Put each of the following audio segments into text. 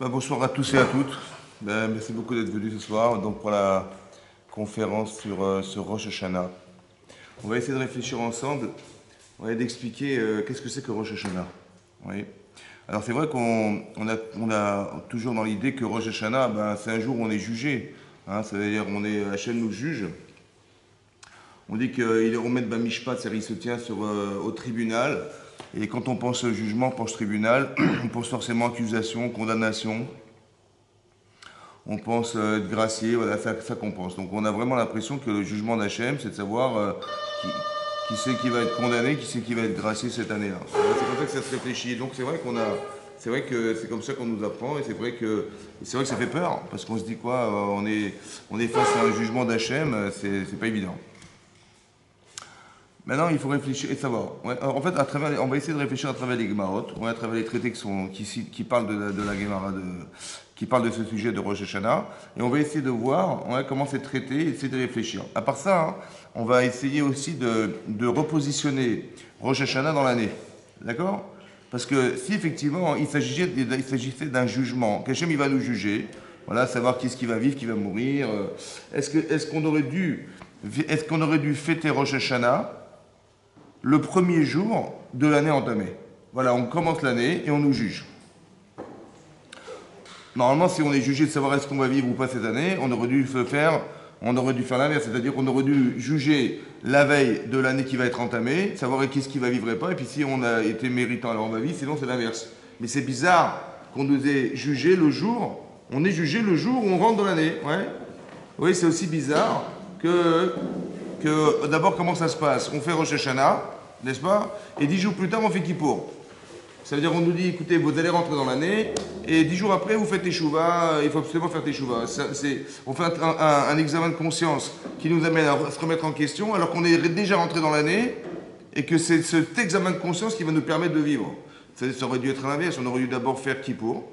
Bonsoir à tous et à toutes. Merci beaucoup d'être venus ce soir donc pour la conférence sur Rosh Hashanah. On va essayer de réfléchir ensemble, on va d'expliquer qu'est-ce que c'est que Rosh Hashanah. Oui. Alors c'est vrai qu'on a toujours dans l'idée que Rosh Hashanah, c'est un jour où on est jugé. Hein, ça veut dire Hachem nous juge. On dit qu'il est remet Bamishpat, c'est-à-dire il se tient au tribunal. Et quand on pense au jugement, on pense tribunal, on pense forcément accusation, condamnation. On pense être gracié, voilà, ça qu'on pense. Donc on a vraiment l'impression que le jugement d'Hachem, c'est de savoir qui c'est qui va être condamné, qui c'est qui va être gracié cette année-là. C'est comme ça que ça se réfléchit. Donc c'est vrai que c'est comme ça qu'on nous apprend et c'est vrai que ça fait peur parce qu'on se dit quoi, on est face à un jugement d'Hachem, c'est pas évident. Maintenant, il faut réfléchir et savoir. Ouais, alors, en fait, on va essayer de réfléchir à travers les Gemarot, à travers les traités qui parlent de la Gemara, qui parlent de ce sujet de Rosh Hashanah, et on va essayer de voir comment c'est traité et essayer de réfléchir. À part ça, hein, on va essayer aussi de repositionner Rosh Hashanah dans l'année. D'accord? Parce que si effectivement il s'agissait d'un jugement, qu'Hachem il va nous juger, voilà, savoir qui est-ce qui va vivre, qui va mourir, est-ce qu'on aurait dû fêter Rosh Hashanah le premier jour de l'année entamée. Voilà, on commence l'année et on nous juge. Normalement, si on est jugé de savoir est-ce qu'on va vivre ou pas cette année, on aurait dû faire l'inverse, c'est-à-dire qu'on aurait dû juger la veille de l'année qui va être entamée, savoir qu'est-ce qui va vivre et pas, et puis si on a été méritant, alors on va vivre, sinon c'est l'inverse. Mais c'est bizarre qu'on nous ait jugé le jour, on est jugé le jour où on rentre dans l'année. Ouais. Oui, c'est aussi bizarre que d'abord comment ça se passe. On fait Rosh Hashanah, n'est-ce pas? Et 10 jours plus tard, on fait Kippour. Ça veut dire qu'on nous dit, écoutez, vous allez rentrer dans l'année, et 10 jours après, vous faites Teshuvah, il faut absolument faire Teshuvah. On fait un examen de conscience qui nous amène à se remettre en question, alors qu'on est déjà rentré dans l'année, et que c'est cet examen de conscience qui va nous permettre de vivre. Ça aurait dû être l'inverse, on aurait dû d'abord faire Kippour.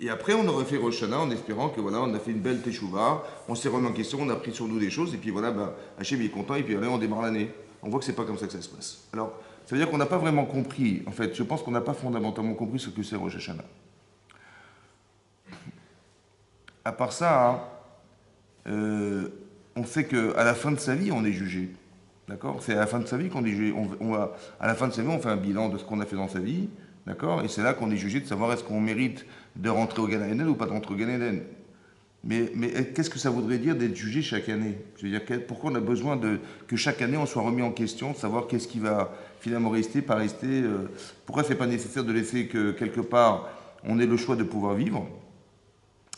Et après, on aurait fait Rosh Hashanah en espérant que voilà, on a fait une belle Teshuvah, on s'est remis en question, on a pris sur nous des choses, et puis voilà, Hachem est content, et puis allez, on démarre l'année. On voit que c'est pas comme ça que ça se passe. Alors, ça veut dire qu'on n'a pas vraiment compris, en fait, je pense qu'on n'a pas fondamentalement compris ce que c'est Rosh Hashanah. À part ça, on sait qu'à la fin de sa vie, on est jugé. D'accord? C'est à la fin de sa vie qu'on est jugé. À la fin de sa vie, on fait un bilan de ce qu'on a fait dans sa vie. D'accord? Et c'est là qu'on est jugé de savoir est-ce qu'on mérite de rentrer au Gan Eden ou pas de rentrer au Gan Eden. Mais qu'est-ce que ça voudrait dire d'être jugé chaque année? Je veux dire, pourquoi on a besoin que chaque année on soit remis en question, de savoir qu'est-ce qui va finalement rester, pas rester. Pourquoi c'est pas nécessaire de laisser que quelque part on ait le choix de pouvoir vivre?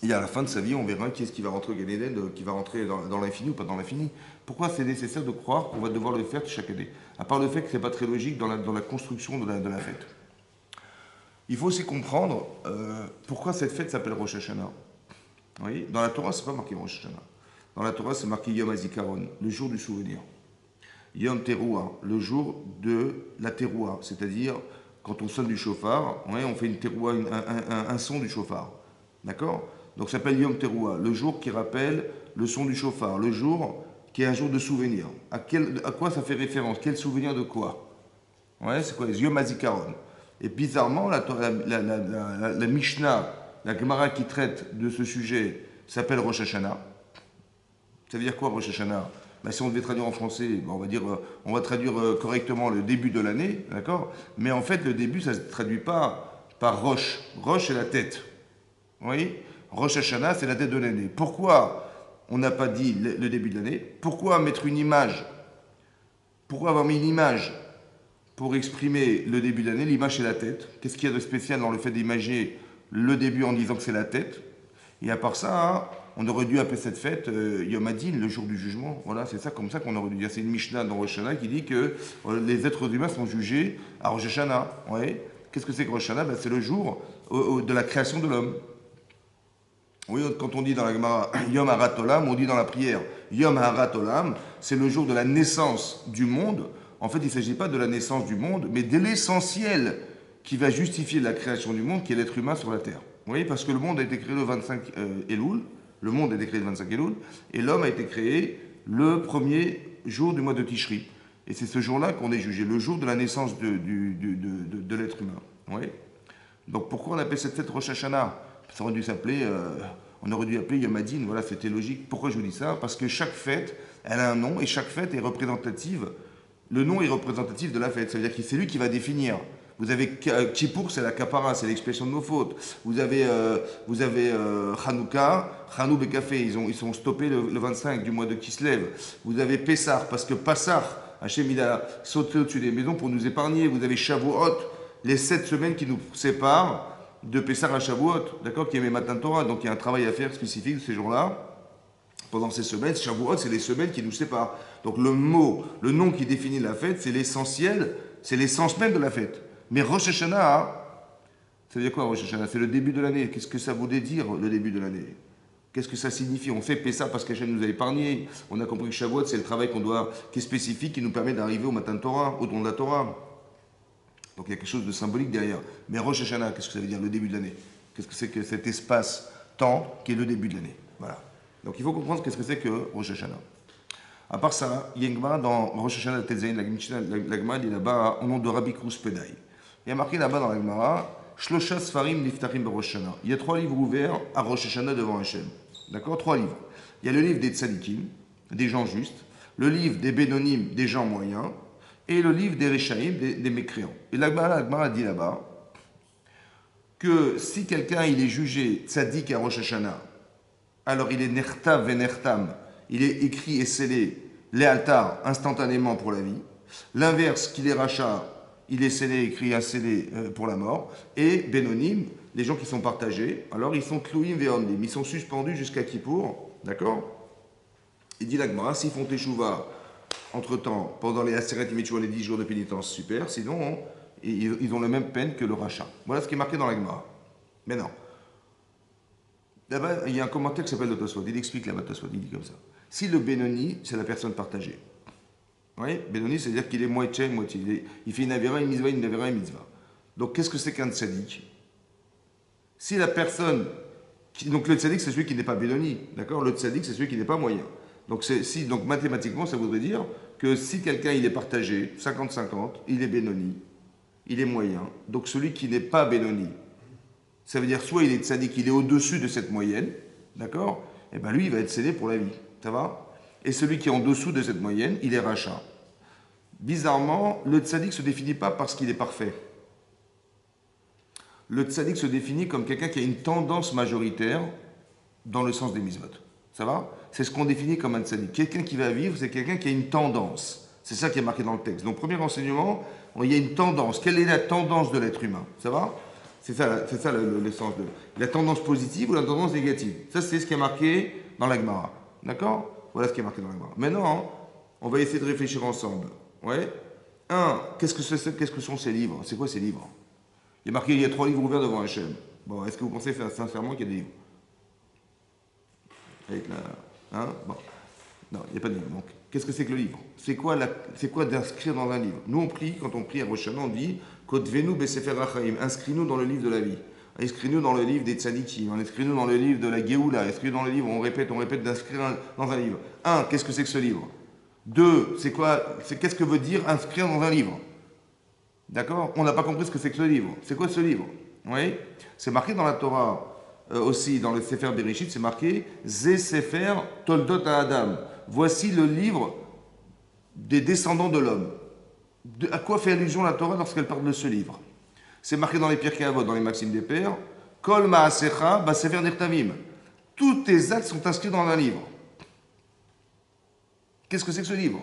Et à la fin de sa vie, on verra qui est-ce qui va rentrer au Gan Eden, qui va rentrer dans l'infini ou pas dans l'infini. Pourquoi c'est nécessaire de croire qu'on va devoir le faire chaque année? À part le fait que c'est pas très logique dans la construction de la fête. Il faut aussi comprendre pourquoi cette fête s'appelle Rosh Hashanah. Oui, dans la Torah, c'est pas marqué Rosh Hashanah. Dans la Torah, c'est marqué Yom HaZikaron, le jour du souvenir. Yom Teruah, le jour de la Teruah, c'est-à-dire quand on sonne du chauffard, on fait une teruah, un son du chauffard. D'accord? Donc ça s'appelle Yom Teruah, le jour qui rappelle le son du chauffard, le jour qui est un jour de souvenir. À quoi ça fait référence? Quel souvenir de quoi? Ouais, c'est quoi? Yom HaZikaron. Et bizarrement, la Mishnah, la Gemara qui traite de ce sujet s'appelle Rosh Hashanah. Ça veut dire quoi Rosh Hashanah? Si on devait traduire en français, on va traduire correctement le début de l'année, d'accord? Mais en fait, le début, ça ne se traduit pas par Rosh. Rosh, c'est la tête. Vous voyez? Rosh Hashanah, c'est la tête de l'année. Pourquoi on n'a pas dit le début de l'année? Pourquoi mettre une image? Pourquoi avoir mis une image pour exprimer le début de l'année? L'image, c'est la tête. Qu'est-ce qu'il y a de spécial dans le fait d'imager le début en disant que c'est la tête? Et à part ça, hein, on aurait dû appeler cette fête Yom Hadin, le jour du jugement. Voilà, c'est ça comme ça qu'on aurait dû dire. C'est une Mishnah dans Rosh Hashanah qui dit que les êtres humains sont jugés à Rosh Hashanah. Ouais. Qu'est-ce que c'est que Rosh Hashanah? C'est le jour de la création de l'homme. Oui, quand on dit dans la Gemara Yom Harat Olam, on dit dans la prière Yom Harat Olam, c'est le jour de la naissance du monde. En fait, il ne s'agit pas de la naissance du monde, mais de l'essentiel qui va justifier la création du monde, qui est l'être humain sur la terre. Vous voyez, parce que le monde a été créé le 25 Elul, le monde a été créé le 25 Elul, et l'homme a été créé le premier jour du mois de Tishri. Et c'est ce jour-là qu'on est jugé, le jour de la naissance de l'être humain. Vous voyez. Donc pourquoi on appelle cette fête Rosh Hashanah? Ça aurait dû s'appeler, on aurait dû appeler Yom Hadin, voilà, c'était logique. Pourquoi je vous dis ça? Parce que chaque fête, elle a un nom et chaque fête est représentative. Le nom est représentatif de la fête, ça veut dire que c'est lui qui va définir. Vous avez Kippour, c'est la kapara, c'est l'expiation de nos fautes. Vous avez Hanouka, Hanou Bekafé, ils sont stoppés le 25 du mois de Kislev. Vous avez Pessah, parce que Passar, Hachem il a sauté au-dessus des maisons pour nous épargner. Vous avez Shavuot, les 7 semaines qui nous séparent de Pessah à Shavuot, d'accord, qui est mes matins Torah. Donc il y a un travail à faire spécifique de ces jours-là. Pendant ces semaines, Shavuot, c'est les semaines qui nous séparent. Donc le nom qui définit la fête, c'est l'essentiel, c'est l'essence même de la fête. Mais Rosh Hashanah, ça veut dire quoi Rosh Hashanah? C'est le début de l'année. Qu'est-ce que ça voulait dire le début de l'année? Qu'est-ce que ça signifie? On fait Pessah parce qu'Hachem nous a épargnés. On a compris que Shavuot, c'est le travail qui est spécifique, qui nous permet d'arriver au matin de Torah, au don de la Torah. Donc il y a quelque chose de symbolique derrière. Mais Rosh Hashanah, qu'est-ce que ça veut dire le début de l'année? Qu'est-ce que c'est que cet espace-temps qui est le début de l'année? Voilà. Donc il faut comprendre qu'est-ce que c'est que Rosh Hashanah. À part ça, il y a une Gemara dans Rosh Hashanah Tetzain, la Gemara dit là-bas au nom de Rabbi Kruz Pedai. Il y a marqué là-bas dans la Gemara, Shlosha Sfarim Niftachim Rosh Hashanah. Il y a 3 livres ouverts à Rosh Hashanah devant Hachem. D'accord? 3 livres. Il y a le livre des Tzadikim, des gens justes, le livre des Bénonim, des gens moyens, et le livre des Rechaim, des mécréants. Et la Gemara dit là-bas que si quelqu'un il est jugé Tzadik à Rosh Hashanah, alors il est Nertav Venertam, il est écrit et scellé Léaltar instantanément pour la vie. L'inverse, qu'il est Racha, il est scellé, écrit et scellé pour la mort. Et Bénonim, les gens qui sont partagés, alors ils sont Tlouim Veondim, ils sont suspendus jusqu'à Kippour, d'accord? Il dit l'Agmara, s'ils font Teshuvah entre-temps, pendant les Aseret Mitzvot, les 10 jours de pénitence, super, sinon ils ont la même peine que le Racha. Voilà ce qui est marqué dans l'Agmara. Maintenant, là-bas, il y a un commentaire qui s'appelle le Tosfot. Il explique là-bas, Tosfot, il dit comme ça. Si le Benoni, c'est la personne partagée. Oui, Benoni, c'est-à-dire qu'il est moitié. Il fait une avera, une mitzvah, une avera, une mitzvah. Donc, qu'est-ce que c'est qu'un tzaddik? Si la personne. Donc, le tzaddik, c'est celui qui n'est pas Benoni. D'accord? Le tzaddik, c'est celui qui n'est pas moyen. Donc, mathématiquement, ça voudrait dire que si quelqu'un il est partagé, 50-50, il est Benoni, il est moyen. Donc, celui qui n'est pas Benoni, ça veut dire soit il est tzaddik, il est au-dessus de cette moyenne, d'accord? Et bien lui, il va être scellé pour la vie, ça va? Et celui qui est en dessous de cette moyenne, il est rachat. Bizarrement, le tzaddik ne se définit pas parce qu'il est parfait. Le tzaddik se définit comme quelqu'un qui a une tendance majoritaire dans le sens des mitzvot. Ça va? C'est ce qu'on définit comme un tzaddik. Quelqu'un qui va vivre, c'est quelqu'un qui a une tendance. C'est ça qui est marqué dans le texte. Donc, premier enseignement, il y a une tendance. Quelle est la tendance de l'être humain? Ça va? C'est ça l'essence de la tendance positive ou la tendance négative. Ça, c'est ce qui est marqué dans la Gemara. D'accord? Voilà ce qui est marqué dans la Gemara. Maintenant, on va essayer de réfléchir ensemble. Ouais? Qu'est-ce que sont ces livres? C'est quoi ces livres? Il y a marqué, il y a 3 livres ouverts devant Hachem. Bon, est-ce que vous pensez sincèrement qu'il y a des livres? Avec la... Bon. Non, il n'y a pas de livre. Donc, qu'est-ce que c'est que le livre? C'est quoi d'inscrire dans un livre? Nous, on prie, quand on prie à Rosh Hashanah, on dit Kotvenu besefer hachaim, inscris-nous dans le livre de la vie. Inscris-nous dans le livre des tzadikim, inscris-nous dans le livre de la Géoula, inscris-nous dans le livre, on répète d'inscrire dans un livre. Qu'est-ce que c'est que ce livre? 2, qu'est-ce que veut dire inscrire dans un livre? D'accord? On n'a pas compris ce que c'est que ce livre. C'est quoi ce livre? Oui? C'est marqué dans la Torah. Aussi dans le Sefer Bereshit, c'est marqué Zé Sefer Toldot Adam. Voici le livre des descendants de l'homme. À quoi fait allusion la Torah lorsqu'elle parle de ce livre? C'est marqué dans les Pirkei Avot, dans les Maximes des Pères. Kol Maasecha Ba Sefer Nirtavim. Tous tes actes sont inscrits dans un livre. Qu'est-ce que c'est que ce livre?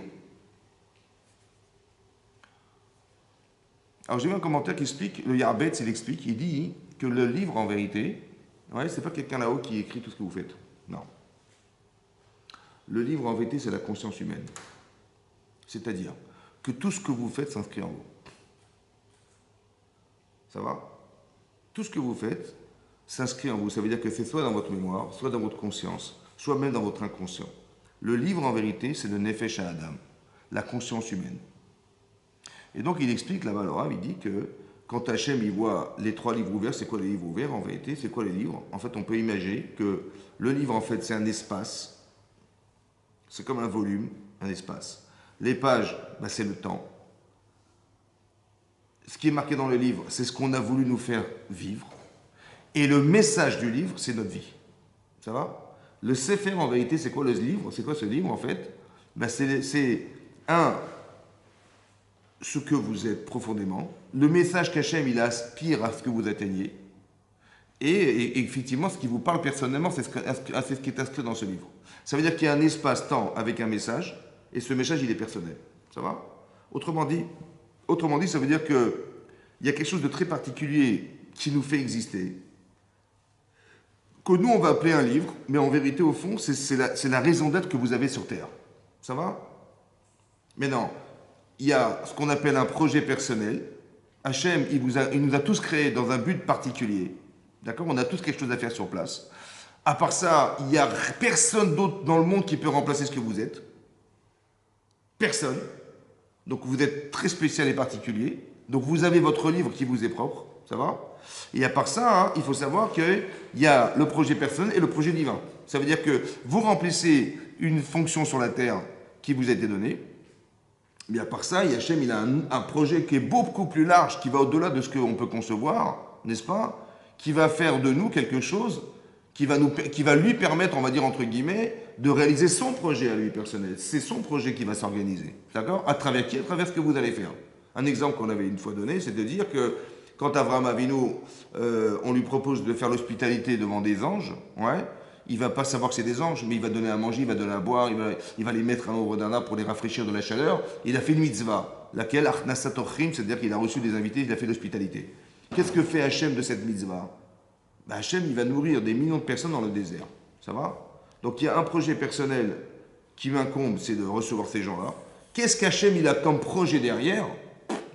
Alors j'ai vu un commentaire qui explique, le Yarbetz, il explique, il dit que le livre en vérité, ouais, c'est pas quelqu'un là-haut qui écrit tout ce que vous faites. Non. Le livre, en vérité, c'est la conscience humaine. C'est-à-dire que tout ce que vous faites s'inscrit en vous. Ça va? Tout ce que vous faites s'inscrit en vous. Ça veut dire que c'est soit dans votre mémoire, soit dans votre conscience, soit même dans votre inconscient. Le livre, en vérité, c'est le Nefesh Adam, la conscience humaine. Et donc, il explique là-bas, Laura, il dit que quand Hachem il voit les 3 livres ouverts, c'est quoi les livres ouverts en vérité? C'est quoi les livres? En fait, on peut imaginer que le livre, en fait, c'est un espace. C'est comme un volume, un espace. Les pages, c'est le temps. ce qui est marqué dans le livre, c'est ce qu'on a voulu nous faire vivre. Et le message du livre, c'est notre vie. Ça va? Le Sefer, en vérité, c'est quoi le livre? C'est quoi ce livre, en fait? Ben, c'est un, ce que vous êtes profondément, le message qu'Hachem, il aspire à ce que vous atteigniez, et effectivement, ce qui vous parle personnellement, c'est ce qui est inscrit dans ce livre. Ça veut dire qu'il y a un espace-temps avec un message, et ce message, il est personnel. Ça va? Autrement dit, ça veut dire qu'il y a quelque chose de très particulier qui nous fait exister, que nous, on va appeler un livre, mais en vérité, au fond, c'est la raison d'être que vous avez sur Terre. Ça va? Mais non, il y a ce qu'on appelle un projet personnel. Hachem, il nous a tous créés dans un but particulier. D'accord? On a tous quelque chose à faire sur place. À part ça, il n'y a personne d'autre dans le monde qui peut remplacer ce que vous êtes. Personne. Donc vous êtes très spécial et particulier. Donc vous avez votre livre qui vous est propre. Ça va? Et à part ça, il faut savoir qu'il y a le projet personnel et le projet divin. Ça veut dire que vous remplissez une fonction sur la terre qui vous a été donnée. Mais à part ça, Hachem, il a un projet qui est beaucoup plus large, qui va au-delà de ce qu'on peut concevoir, n'est-ce pas? Qui va faire de nous quelque chose qui va lui permettre, on va dire entre guillemets, de réaliser son projet à lui personnel. C'est son projet qui va s'organiser. D'accord? À travers qui? À travers ce que vous allez faire. Un exemple qu'on avait une fois donné, c'est de dire que quand Avraham Avinu, on lui propose de faire l'hospitalité devant des anges, ouais, il va pas savoir que c'est des anges, mais il va donner à manger, il va donner à boire, il va les mettre à l'ombre d'un arbre pour les rafraîchir de la chaleur. Il a fait une mitzvah, laquelle, Achnasat Orchim, c'est-à-dire qu'il a reçu des invités, il a fait l'hospitalité. Qu'est-ce que fait Hachem de cette mitzvah? Ben Hachem, il va nourrir des millions de personnes dans le désert. Ça va? Donc il y a un projet personnel qui m'incombe, c'est de recevoir ces gens-là. Qu'est-ce qu'Hachem, il a comme projet derrière?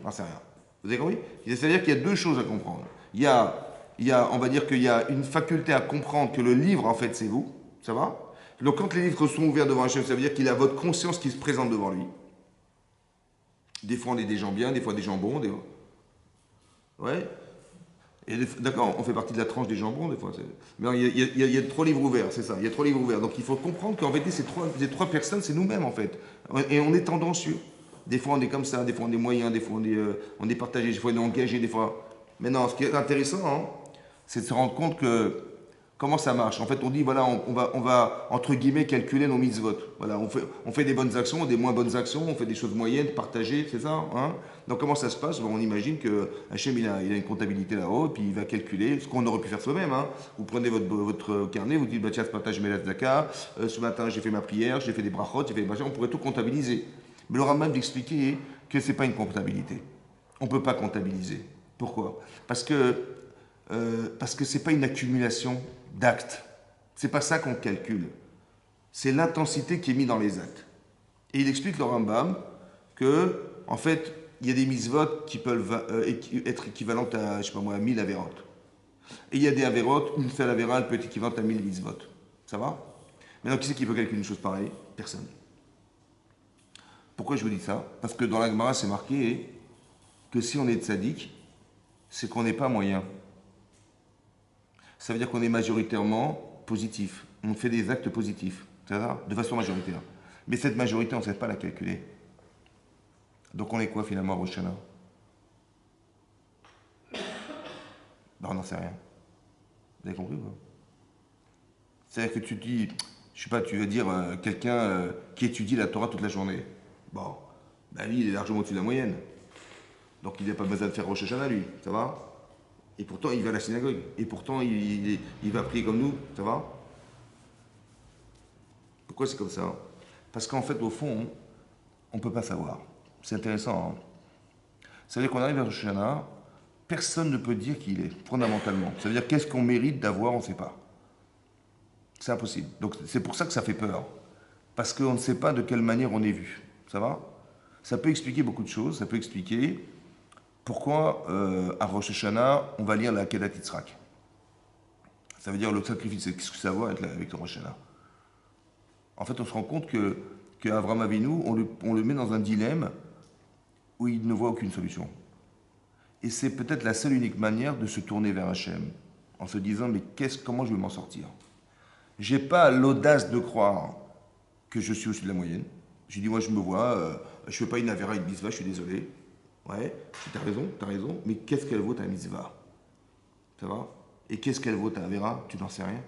J'en sais rien. Vous avez compris? C'est-à-dire qu'il y a deux choses à comprendre. On va dire qu'il y a une faculté à comprendre que le livre, en fait, c'est vous. Ça va? Donc, quand les livres sont ouverts devant Hachem, ça veut dire qu'il a votre conscience qui se présente devant lui. Des fois, on est des gens bien, des fois des gens bons. Ouais. D'accord, on fait partie de la tranche des gens bons, des fois. Mais il y a trois livres ouverts, c'est ça. Il y a trois livres ouverts. Donc, il faut comprendre qu'en fait, ces trois personnes, c'est nous-mêmes, en fait. Et on est tendancieux. Des fois, on est comme ça, des fois, on est moyen, des fois, on est partagé, des fois, on est engagé, des fois. Mais non, ce qui est intéressant, c'est de se rendre compte que comment ça marche. En fait, on dit, voilà, on va entre guillemets, calculer nos mitzvot. Voilà, on fait des bonnes actions, des moins bonnes actions, on fait des choses moyennes, partagées, c'est ça, hein? Donc, comment ça se passe? Bon, on imagine que Hachem, il a une comptabilité là-haut, puis il va calculer ce qu'on aurait pu faire soi-même, hein. Vous prenez votre carnet, vous dites, bah, tiens, ce matin, je mets la tzedaka, ce matin, j'ai fait ma prière, j'ai fait des brachot, j'ai fait des brachot, on pourrait tout comptabiliser. Mais le Rambam d'expliquer que ce n'est pas une comptabilité. On ne peut pas comptabiliser. Pourquoi? Parce que ce n'est pas une accumulation d'actes. Ce n'est pas ça qu'on calcule. C'est l'intensité qui est mise dans les actes. Et il explique le Rambam que, en fait, il y a des mitzvot qui peuvent être équivalentes à, je sais pas moi, à 1000 avérotes. Et il y a des avérotes, une seule avéra, elle peut être équivalente à 1000 mitzvot. Ça va? Maintenant, qui c'est qui peut calculer une chose pareille? Personne. Pourquoi je vous dis ça? Parce que dans la Gemara, c'est marqué que si on est tzaddik, c'est qu'on n'est pas moyen. Ça veut dire qu'on est majoritairement positif. On fait des actes positifs, de façon majoritaire. Mais cette majorité, on ne sait pas la calculer. Donc on est quoi finalement à Rosh Hashanah? Ben, on n'en sait rien. Vous avez compris ou pas? C'est-à-dire que tu dis, je sais pas, tu veux dire quelqu'un qui étudie la Torah toute la journée. Bon, ben lui, il est largement au-dessus de la moyenne. Donc il n'a pas besoin de faire Rosh Hashanah, lui, ça va? Et pourtant, il va à la synagogue. Et pourtant, il va prier comme nous, ça va? Pourquoi c'est comme ça? Parce qu'en fait, au fond, on ne peut pas savoir. C'est intéressant. Ça veut dire qu'on arrive à Rosh Hashanah, personne ne peut dire qui il est, fondamentalement. Ça veut dire qu'est-ce qu'on mérite d'avoir, on ne sait pas. C'est impossible. Donc c'est pour ça que ça fait peur. Parce qu'on ne sait pas de quelle manière on est vu. Ça va? Ça peut expliquer beaucoup de choses. Ça peut expliquer pourquoi à Rosh Hashanah, on va lire la Kedat Yitzhak. Ça veut dire le sacrifice. Qu'est-ce que ça va avec le Rosh Hashanah? En fait, on se rend compte que Avraham Avinu, on le met dans un dilemme où il ne voit aucune solution. Et c'est peut-être la seule unique manière de se tourner vers Hachem, en se disant, mais comment je vais m'en sortir? J'ai pas l'audace de croire que je suis au-dessus de la moyenne. J'ai dit, moi je me vois, je fais pas une avéra, une bisva, je suis désolé. Ouais, t'as raison, mais qu'est-ce qu'elle vaut ta mitzvah? Ça va? Et qu'est-ce qu'elle vaut ta Avera? Tu n'en sais rien.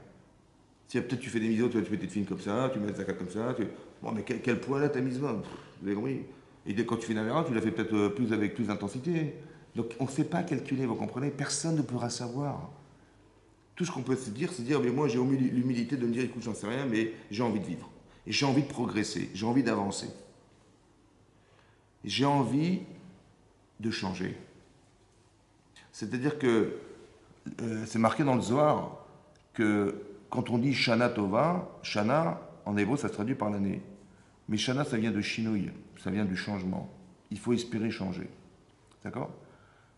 Si peut-être tu fais des mitzvot, tu mets tes films comme ça, tu mets ta comme ça, bon, mais quel poids là ta mitzvah? Vous avez compris? Et quand tu fais une Avera, tu la fais peut-être plus avec plus d'intensité. Donc on ne sait pas calculer, vous comprenez? Personne ne pourra savoir. Tout ce qu'on peut se dire, c'est dire, mais moi j'ai l'humilité de me dire, écoute, j'en sais rien, mais j'ai envie de vivre. Et j'ai envie de progresser, j'ai envie d'avancer. J'ai envie de changer. C'est-à-dire que c'est marqué dans le Zohar que quand on dit Shana Tova, Shana, en hébreu, ça se traduit par l'année. Mais Shana, ça vient de Shinouï, ça vient du changement. Il faut espérer changer. D'accord?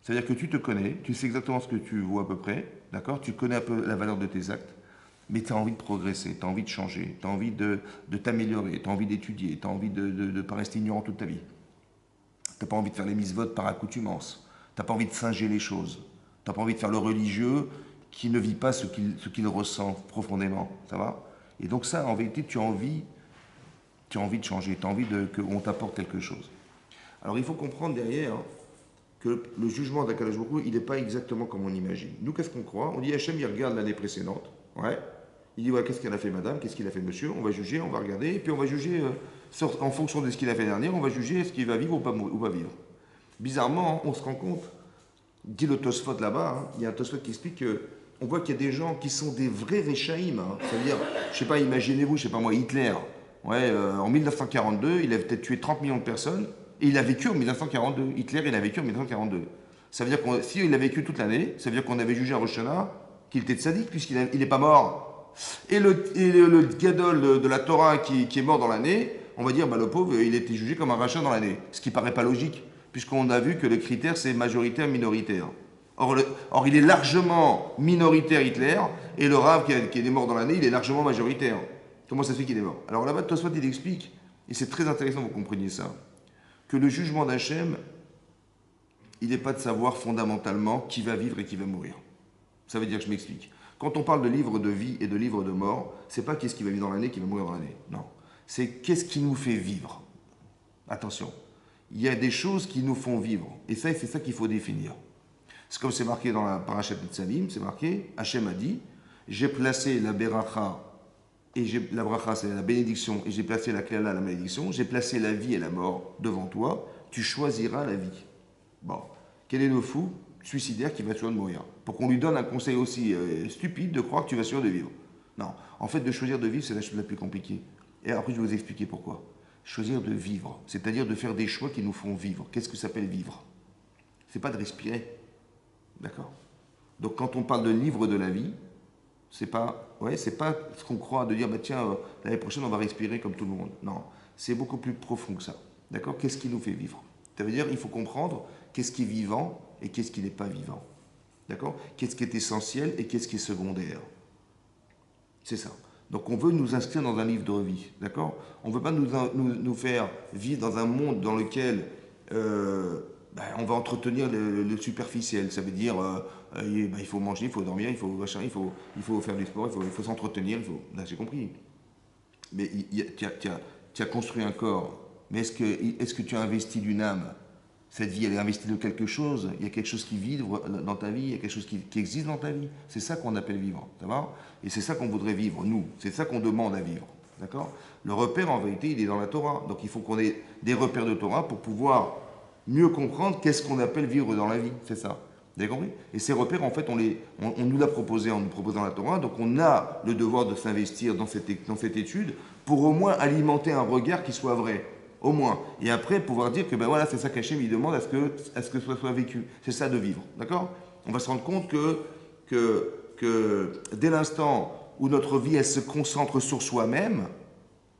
C'est-à-dire que tu te connais, tu sais exactement ce que tu vaux à peu près, d'accord? Tu connais un peu la valeur de tes actes, mais tu as envie de progresser, tu as envie de changer, tu as envie de t'améliorer, tu as envie d'étudier, tu as envie de ne pas rester ignorant toute ta vie. Tu n'as pas envie de faire les mises votes par accoutumance. Tu n'as pas envie de singer les choses. Tu n'as pas envie de faire le religieux qui ne vit pas ce qu'il ressent profondément. Ça va? Et donc ça, en vérité, tu as envie de changer, tu as envie qu'on t'apporte quelque chose. Alors il faut comprendre derrière que le jugement d'Akadosh Baruch Hu, il n'est pas exactement comme on imagine. Nous, qu'est-ce qu'on croit? On dit Hachem, il regarde l'année précédente. Ouais. Il dit, ouais, qu'est-ce qu'elle a fait madame? Qu'est-ce qu'il a fait monsieur? On va juger, on va regarder, et puis on va juger, en fonction de ce qu'il a fait l'année dernière, on va juger est-ce qu'il va vivre ou pas vivre. Bizarrement, on se rend compte, dit le Tosfot là-bas, hein, il y a un Tosfot qui explique que on voit qu'il y a des gens qui sont des vrais Réchaïm. Hein. C'est-à-dire, je sais pas, imaginez-vous, je sais pas moi, Hitler, ouais, en 1942, il a peut-être tué 30 millions de personnes, et il a vécu en 1942. Hitler, il a vécu en 1942. Ça veut dire que s'il a vécu toute l'année, ça veut dire qu'on avait jugé à Rosh Hashanah qu'il était de sadique, puisqu'il n'est pas mort. Et le gadol de la Torah qui est mort dans l'année, on va dire, bah, le pauvre, il était jugé comme un rachat dans l'année. Ce qui paraît pas logique, puisqu'on a vu que le critère, c'est majoritaire-minoritaire. Or, il est largement minoritaire, Hitler, et le Rav qui est mort dans l'année, il est largement majoritaire. Comment ça se fait qu'il est mort? Alors là-bas, Tosfot, il explique, et c'est très intéressant que vous compreniez ça, que le jugement d'Hachem, il n'est pas de savoir fondamentalement qui va vivre et qui va mourir. Ça veut dire que je m'explique. Quand on parle de livre de vie et de livre de mort, c'est pas qu'est-ce qui va vivre dans l'année qui va mourir dans l'année. Non. C'est qu'est-ce qui nous fait vivre. Attention. Il y a des choses qui nous font vivre. Et ça, c'est ça qu'il faut définir. C'est comme c'est marqué dans la Parashat Nitzavim, c'est marqué, Hachem a dit, j'ai placé la beracha, et la bracha c'est la bénédiction, et j'ai placé la klala, la malédiction, j'ai placé la vie et la mort devant toi, tu choisiras la vie. Bon. Quel est le fou suicidaire qui va sûr de mourir? Pour qu'on lui donne un conseil aussi stupide de croire que tu vas sûr de vivre. Non. En fait, de choisir de vivre, c'est la chose la plus compliquée. Et après, je vais vous expliquer pourquoi. Choisir de vivre, c'est-à-dire de faire des choix qui nous font vivre. Qu'est-ce que ça s'appelle vivre? C'est pas de respirer. D'accord? Donc, quand on parle de livre de la vie, c'est pas ce qu'on croit de dire, bah, tiens, l'année prochaine, on va respirer comme tout le monde. Non. C'est beaucoup plus profond que ça. D'accord? Qu'est-ce qui nous fait vivre? Ça veut dire il faut comprendre qu'est-ce qui est vivant et qu'est-ce qui n'est pas vivant. D'accord? Qu'est-ce qui est essentiel et qu'est-ce qui est secondaire. C'est ça. Donc on veut nous inscrire dans un livre de vie. D'accord? On ne veut pas nous faire vivre dans un monde dans lequel on va entretenir le superficiel. Ça veut dire il faut manger, il faut dormir, il faut faire du sport, il faut s'entretenir. Là, j'ai compris. Mais tu as construit un corps. Mais est-ce que tu as investi d'une âme? Cette vie, elle est investie de quelque chose. Il y a quelque chose qui vit dans ta vie, il y a quelque chose qui existe dans ta vie. C'est ça qu'on appelle vivre. Ça va? Et c'est ça qu'on voudrait vivre, nous. C'est ça qu'on demande à vivre. D'accord? Le repère, en vérité, il est dans la Torah. Donc il faut qu'on ait des repères de Torah pour pouvoir mieux comprendre qu'est-ce qu'on appelle vivre dans la vie. C'est ça. Vous avez compris? Et ces repères, en fait, on nous l'a proposé en nous proposant la Torah. Donc on a le devoir de s'investir dans cette étude pour au moins alimenter un regard qui soit vrai. Au moins. Et après, pouvoir dire que ben voilà, c'est ça qu'Hachem il demande à ce que ça soit vécu. C'est ça de vivre. D'accord? On va se rendre compte que dès l'instant où notre vie elle se concentre sur soi-même,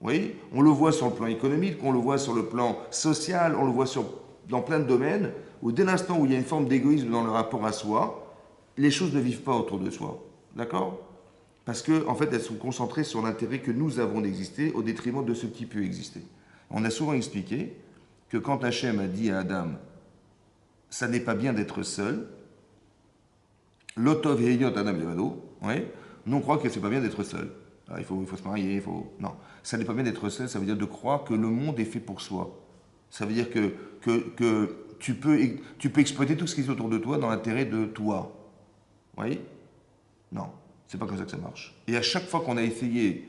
oui, on le voit sur le plan économique, on le voit sur le plan social, on le voit dans plein de domaines, où dès l'instant où il y a une forme d'égoïsme dans le rapport à soi, les choses ne vivent pas autour de soi. D'accord? Parce qu'en en fait, elles sont concentrées sur l'intérêt que nous avons d'exister au détriment de ce qui peut exister. On a souvent expliqué que quand Hachem a dit à Adam, ça n'est pas bien d'être seul, l'otov heyot Adam levado, nous on croit que c'est pas bien d'être seul. Alors, il faut se marier, Non, ça n'est pas bien d'être seul, ça veut dire de croire que le monde est fait pour soi. Ça veut dire que tu peux exploiter tout ce qui est autour de toi dans l'intérêt de toi. Vous voyez? Non, c'est pas comme ça que ça marche. Et à chaque fois qu'on a essayé,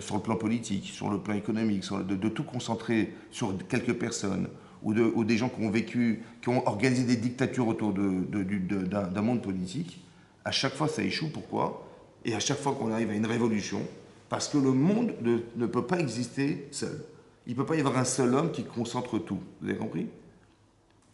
sur le plan politique, sur le plan économique, de tout concentrer sur quelques personnes, ou des gens qui ont vécu, qui ont organisé des dictatures autour d'un monde politique, à chaque fois ça échoue. Pourquoi? Et à chaque fois qu'on arrive à une révolution, parce que le monde ne peut pas exister seul. Il ne peut pas y avoir un seul homme qui concentre tout. Vous avez compris?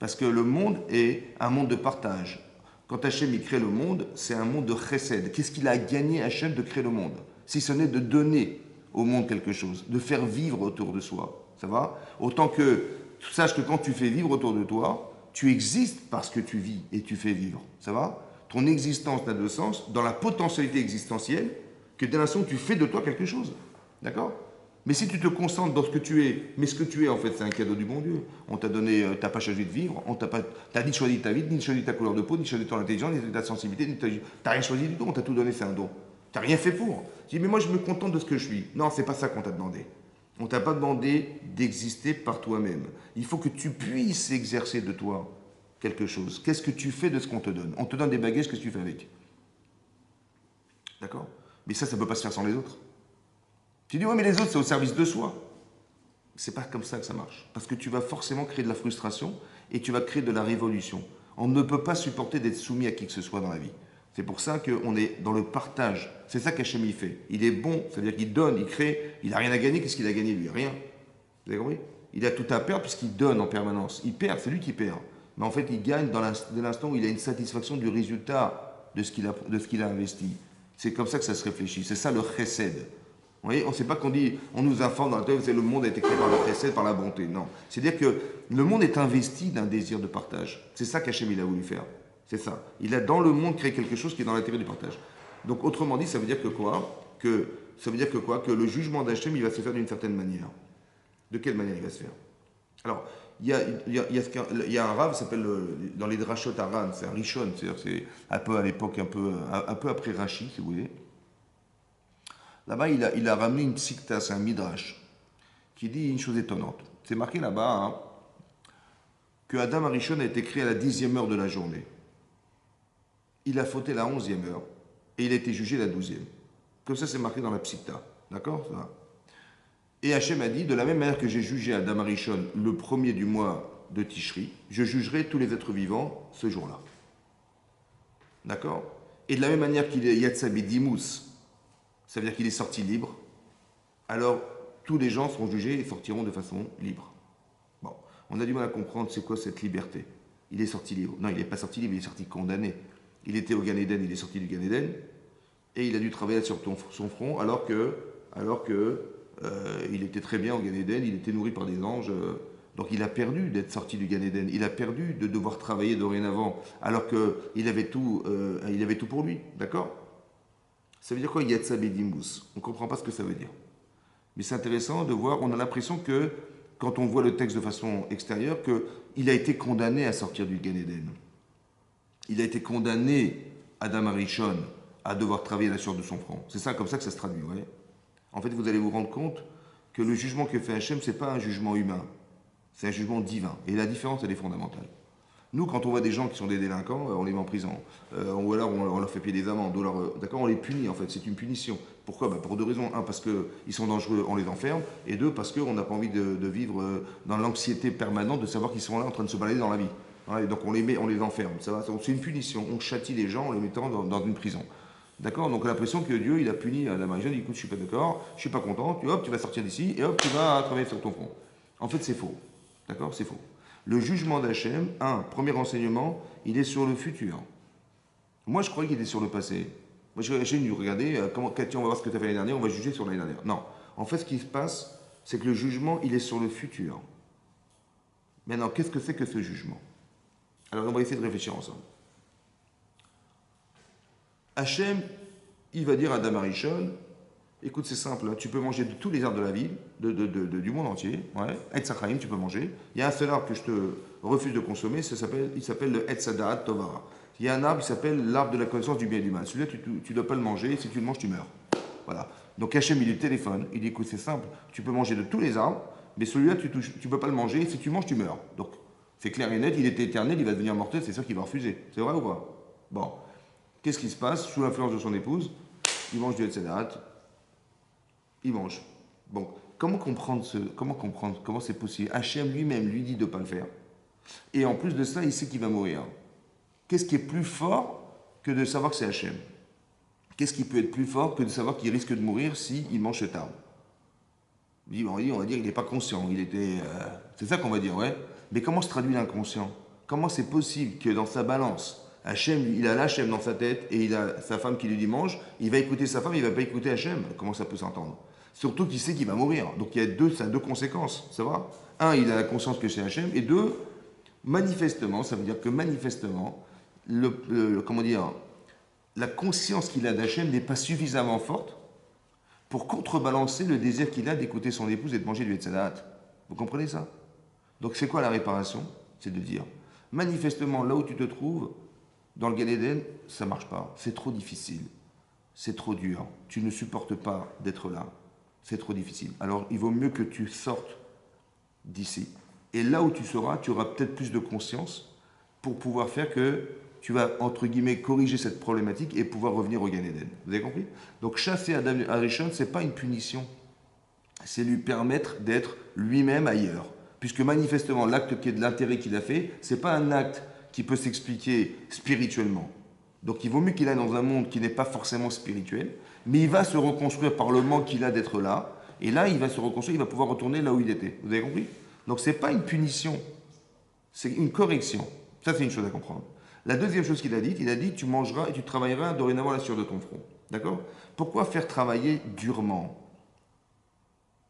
Parce que le monde est un monde de partage. Quand Hachem il crée le monde, c'est un monde de chesed. Qu'est-ce qu'il a gagné Hachem de créer le monde? Si ce n'est de donner au monde quelque chose, de faire vivre autour de soi. Ça va? Autant que tu saches que quand tu fais vivre autour de toi, tu existes parce que tu vis et tu fais vivre. Ça va? Ton existence n'a de sens dans la potentialité existentielle que dès l'instant où tu fais de toi quelque chose. D'accord? Mais si tu te concentres dans ce que tu es, mais ce que tu es en fait c'est un cadeau du bon Dieu. On t'a donné, t'as pas choisi de vivre, t'as ni choisi ta vie, ni choisi ta couleur de peau, ni choisi ton intelligence, ni ta sensibilité, t'as rien choisi du tout, on t'a tout donné, c'est un don. T'as rien fait pour. Tu dis mais moi je me contente de ce que je suis. Non, c'est pas ça qu'on t'a demandé. On t'a pas demandé d'exister par toi-même. Il faut que tu puisses exercer de toi quelque chose. Qu'est-ce que tu fais de ce qu'on te donne? On te donne des bagages, qu'est-ce que tu fais avec? D'accord? Mais ça peut pas se faire sans les autres. Tu dis, ouais, mais les autres, c'est au service de soi. C'est pas comme ça que ça marche. Parce que tu vas forcément créer de la frustration et tu vas créer de la révolution. On ne peut pas supporter d'être soumis à qui que ce soit dans la vie. C'est pour ça qu'on est dans le partage. C'est ça qu'Hachem il fait. Il est bon, c'est-à-dire qu'il donne, il crée. Il n'a rien à gagner. Qu'est-ce qu'il a gagné lui? Rien. Vous avez compris? Il a tout à perdre puisqu'il donne en permanence. Il perd, c'est lui qui perd. Mais en fait, il gagne dès l'instant où il a une satisfaction du résultat de ce qu'il a investi. C'est comme ça que ça se réfléchit. C'est ça le chesed. Vous voyez, on ne sait pas qu'on dit, on nous informe dans la tête, le monde a été créé par le chesed, par la bonté. Non. C'est-à-dire que le monde est investi d'un désir de partage. C'est ça qu'Hachem il a voulu faire. C'est ça. Il a dans le monde créé quelque chose qui est dans l'intérêt du partage. Donc autrement dit, ça veut dire que quoi? Que le jugement d'Hachem, il va se faire d'une certaine manière. De quelle manière il va se faire? Alors, il y a un rave qui s'appelle, dans les drachot Aran, c'est un Rishon, c'est-à-dire c'est un peu à l'époque, un peu après Rashi, si vous voulez. Là-bas, il a ramené une psikta, c'est un midrash, qui dit une chose étonnante. C'est marqué là-bas hein, que Adam Arishon a été créé à la 10e heure de la journée. Il a fauté la 11e heure et il a été jugé la 12e. Comme ça, c'est marqué dans la psikta. D'accord? Et Hachem a dit, de la même manière que j'ai jugé Adam Arishon le premier du mois de Tishri, je jugerai tous les êtres vivants ce jour-là. D'accord? Et de la même manière qu'il est Yatzabedimus, ça veut dire qu'il est sorti libre, alors tous les gens seront jugés et sortiront de façon libre. Bon, on a du mal à comprendre c'est quoi cette liberté. Il est sorti libre. Non, il n'est pas sorti libre, il est sorti condamné. Il était au Gan Eden, il est sorti du Gan Eden, et il a dû travailler sur son front alors que il était très bien au Gan Eden, il était nourri par des anges. Donc il a perdu d'être sorti du Gan Eden, il a perdu de devoir travailler dorénavant, alors qu'il avait tout pour lui, d'accord? Ça veut dire quoi Yatsa Bedimbus? On ne comprend pas ce que ça veut dire. Mais c'est intéressant de voir, on a l'impression que, quand on voit le texte de façon extérieure, qu'il a été condamné à sortir du Gan Eden. Il a été condamné, Adam Arishon, à devoir travailler la sueur de son front. C'est ça, comme ça que ça se traduit, vous voyez? En fait, vous allez vous rendre compte que le jugement que fait Hachem, ce n'est pas un jugement humain, c'est un jugement divin. Et la différence, elle est fondamentale. Nous, quand on voit des gens qui sont des délinquants, on les met en prison. Ou alors on leur fait payer des amendes. D'accord, on les punit en fait, c'est une punition. Pourquoi? Pour deux raisons. Un, parce qu'ils sont dangereux, on les enferme. Et deux, parce qu'on n'a pas envie de vivre dans l'anxiété permanente de savoir qu'ils sont là en train de se balader dans la vie. Ouais, donc on les enferme. C'est une punition. On châtie les gens en les mettant dans une prison. D'accord? Donc on a l'impression que Dieu, il a puni la Marie-Jeanne, il dit écoute, je suis pas d'accord, je suis pas content, tu vas sortir d'ici et hop, tu vas travailler sur ton front. En fait, c'est faux. D'accord? C'est faux. Le jugement d'Hachem, premier enseignement, il est sur le futur. Moi, je croyais qu'il était sur le passé. Moi, Hachem dit, regardez, Cathy, on va voir ce que tu as fait l'année dernière, on va juger sur l'année dernière. Non. En fait, ce qui se passe, c'est que le jugement, il est sur le futur. Maintenant, qu'est-ce que c'est que ce jugement? Alors, on va essayer de réfléchir ensemble. Hachem, il va dire à Adam Arishon, écoute, c'est simple, hein, tu peux manger de tous les arbres de la ville, du monde entier. Ouais. Etz Chaim, tu peux manger. Il y a un seul arbre que je te refuse de consommer, il s'appelle le Etz Hadaat Tovara. Il y a un arbre qui s'appelle l'arbre de la connaissance du bien et du mal. Celui-là, tu ne dois pas le manger, si tu le manges, tu meurs. Voilà. Donc Hachem, il lui téléphone, il dit, écoute, c'est simple, tu peux manger de tous les arbres, mais celui-là, tu ne peux pas le manger, si tu manges, tu meurs. Donc, C'est clair et net, il était éternel, il va devenir mortel, c'est sûr qu'il va refuser. C'est vrai ou pas? Bon. Qu'est-ce qui se passe? Sous l'influence de son épouse, il mange du Etzedat, il mange. Bon, comment c'est possible? Hachem lui-même lui dit de ne pas le faire. Et en plus de ça, il sait qu'il va mourir. Qu'est-ce qui est plus fort que de savoir que c'est Hachem? Qu'est-ce qui peut être plus fort que de savoir qu'il risque de mourir s'il mange cet arbre? On va dire qu'il n'est pas conscient. C'est ça qu'on va dire, ouais. Mais comment se traduit l'inconscient? Comment c'est possible que dans sa balance, Hachem, il a l'Hachem dans sa tête et il a sa femme qui lui dit mange, il va écouter sa femme, il ne va pas écouter Hachem? Comment ça peut s'entendre? Surtout qu'il sait qu'il va mourir. Donc ça a deux conséquences, ça va? Un, il a la conscience que c'est Hachem, et deux, manifestement, ça veut dire que manifestement, comment dire, la conscience qu'il a d'Hachem n'est pas suffisamment forte pour contrebalancer le désir qu'il a d'écouter son épouse et de manger du Etzedat. Vous comprenez ça? Donc c'est quoi la réparation? C'est de dire, manifestement, là où tu te trouves, dans le Gan Eden, ça ne marche pas. C'est trop difficile. C'est trop dur. Tu ne supportes pas d'être là. C'est trop difficile. Alors il vaut mieux que tu sortes d'ici. Et là où tu seras, tu auras peut-être plus de conscience pour pouvoir faire que tu vas, entre guillemets, corriger cette problématique et pouvoir revenir au Gan Eden. Vous avez compris? Donc chasser Adam Arishon, ce n'est pas une punition. C'est lui permettre d'être lui-même ailleurs. Puisque manifestement, l'acte qui est de l'intérêt qu'il a fait, ce n'est pas un acte qui peut s'expliquer spirituellement. Donc il vaut mieux qu'il aille dans un monde qui n'est pas forcément spirituel, mais il va se reconstruire par le manque qu'il a d'être là, et là il va se reconstruire, il va pouvoir retourner là où il était. Vous avez compris? Donc ce n'est pas une punition, c'est une correction. Ça c'est une chose à comprendre. La deuxième chose qu'il a dit tu mangeras et tu travailleras dorénavant la sueur de ton front. D'accord? Pourquoi faire travailler durement?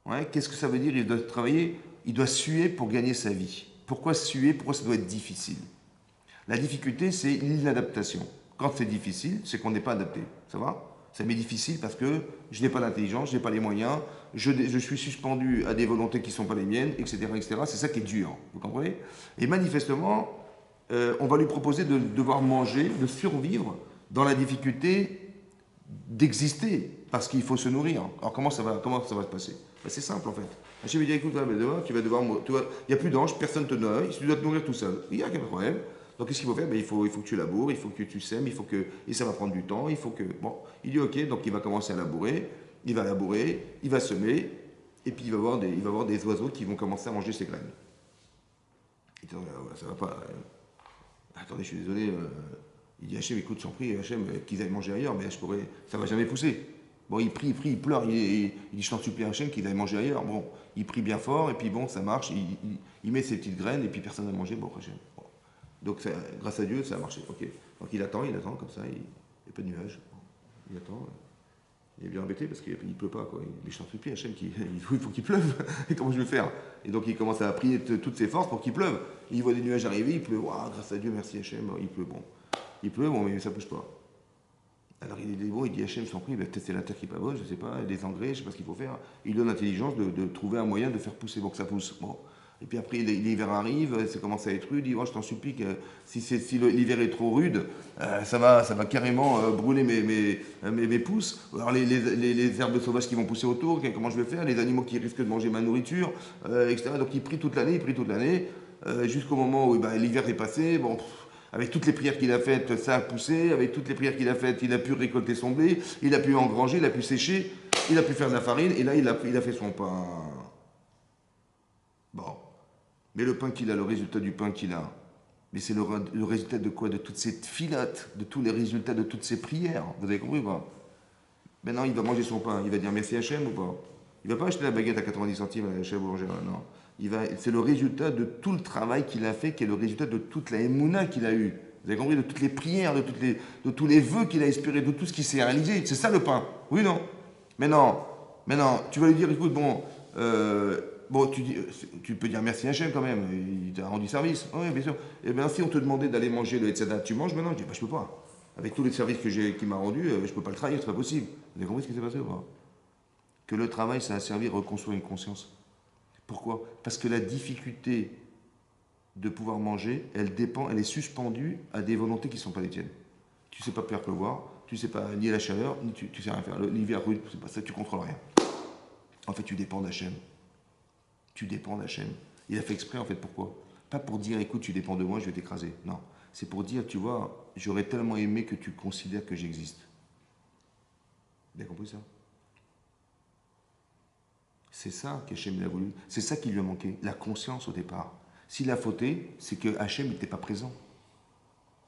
Ouais, qu'est-ce que ça veut dire? Il doit travailler, il doit suer pour gagner sa vie. Pourquoi suer? Pourquoi ça doit être difficile? La difficulté, c'est l'inadaptation. Quand c'est difficile, c'est qu'on n'est pas adapté. Ça va? Ça m'est difficile parce que je n'ai pas l'intelligence, je n'ai pas les moyens, je suis suspendu à des volontés qui ne sont pas les miennes, etc. etc. C'est ça qui est dur. Vous comprenez? Et manifestement, on va lui proposer de devoir manger, de survivre dans la difficulté d'exister parce qu'il faut se nourrir. Alors comment ça va se passer? Ben, c'est simple en fait. Hachem lui dit écoute, tu vas devoir, il n'y a plus d'ange, personne ne te nourrit, tu dois te nourrir tout seul. Il n'y a aucun problème. Donc qu'est-ce qu'il faut faire? Ben, il faut que tu laboures, il faut que tu sèmes, et ça va prendre du temps, il faut que... Bon, il dit ok, donc il va commencer à labourer, il va semer, et puis il va avoir des oiseaux qui vont commencer à manger ses graines. Il dit ça va pas... attendez, je suis désolé, il dit Hachem, écoute, j'en prie, Hachem, qu'ils aillent manger ailleurs, mais ça va jamais pousser. Bon, il prie, il pleure, il dit je t'en supplie Hachem qu'il aille manger ailleurs. Bon, il prie bien fort, et puis bon, ça marche, il met ses petites graines, et puis personne n'a mangé, bon, Hachem. Bon. Donc, grâce à Dieu, ça a marché. Ok. Donc, il attend comme ça, il n'y a pas de nuages. Il attend. Il est bien embêté parce qu'il ne pleut pas. Quoi. Mais je t'en supplie, Hachem, il faut qu'il pleuve. Et comment je vais faire? Et donc, il commence à prier de toutes ses forces pour qu'il pleuve. Il voit des nuages arriver, il pleut. Wow, grâce à Dieu, merci Hachem, il pleut. Bon. Il pleut, bon, mais ça ne bouge pas. Alors, il dit Hachem, je t'en prie, peut-être c'est la terre qui n'est pas bonne, je ne sais pas, des engrais, je ne sais pas ce qu'il faut faire. Il donne l'intelligence de trouver un moyen de faire pousser pour que ça pousse. Bon. Et puis après, l'hiver arrive, ça commence à être rude. Il dit, oh, je t'en supplie que si l'hiver est trop rude, ça va carrément brûler mes pousses. Alors les herbes sauvages qui vont pousser autour, comment je vais faire? Les animaux qui risquent de manger ma nourriture, etc. Donc il prie toute l'année, jusqu'au moment où l'hiver est passé. Bon, avec toutes les prières qu'il a faites, ça a poussé. Avec toutes les prières qu'il a faites, il a pu récolter son blé, il a pu engranger, il a pu sécher, il a pu faire de la farine. Et là, il a fait son pain. Bon. Mais le pain qu'il a, le résultat du pain qu'il a, mais c'est le résultat de quoi? De toute cette filote, de tous les résultats de toutes ces prières. Vous avez compris ou pas? Maintenant, il va manger son pain. Il va dire merci Hachem ou pas? Il ne va pas acheter la baguette à 90 centimes à la boulangère. Non. C'est le résultat de tout le travail qu'il a fait, qui est le résultat de toute la émouna qu'il a eue. Vous avez compris? De toutes les prières, de tous les vœux qu'il a espérés, de tout ce qui s'est réalisé. C'est ça le pain. Oui, non? Mais non, tu vas lui dire, écoute, bon, tu peux dire merci Hachem quand même, il t'a rendu service. Oui, bien sûr. Et bien, si on te demandait d'aller manger le Etzedat, tu manges maintenant? Je dis, je peux pas. Avec tous les services qu'il m'a rendus, je peux pas le trahir, c'est pas possible. Vous avez compris ce qui s'est passé ou pas? Que le travail, ça a servi à reconstruire une conscience. Pourquoi? Parce que la difficulté de pouvoir manger, elle est suspendue à des volontés qui ne sont pas les tiennes. Tu ne sais pas faire pleuvoir, tu ne sais pas nier la chaleur, ni tu sais rien faire. L'hiver rude, c'est pas ça, tu ne contrôles rien. En fait, tu dépends d'Hachem. Tu dépends d'Hachem. Il a fait exprès, en fait, pourquoi? Pas pour dire, écoute, tu dépends de moi, je vais t'écraser. Non. C'est pour dire, tu vois, j'aurais tellement aimé que tu considères que j'existe. Vous avez compris ça? C'est ça qu'Hachem il a voulu. C'est ça qui lui a manqué, la conscience au départ. S'il a fauté, c'est que Hachem n'était pas présent.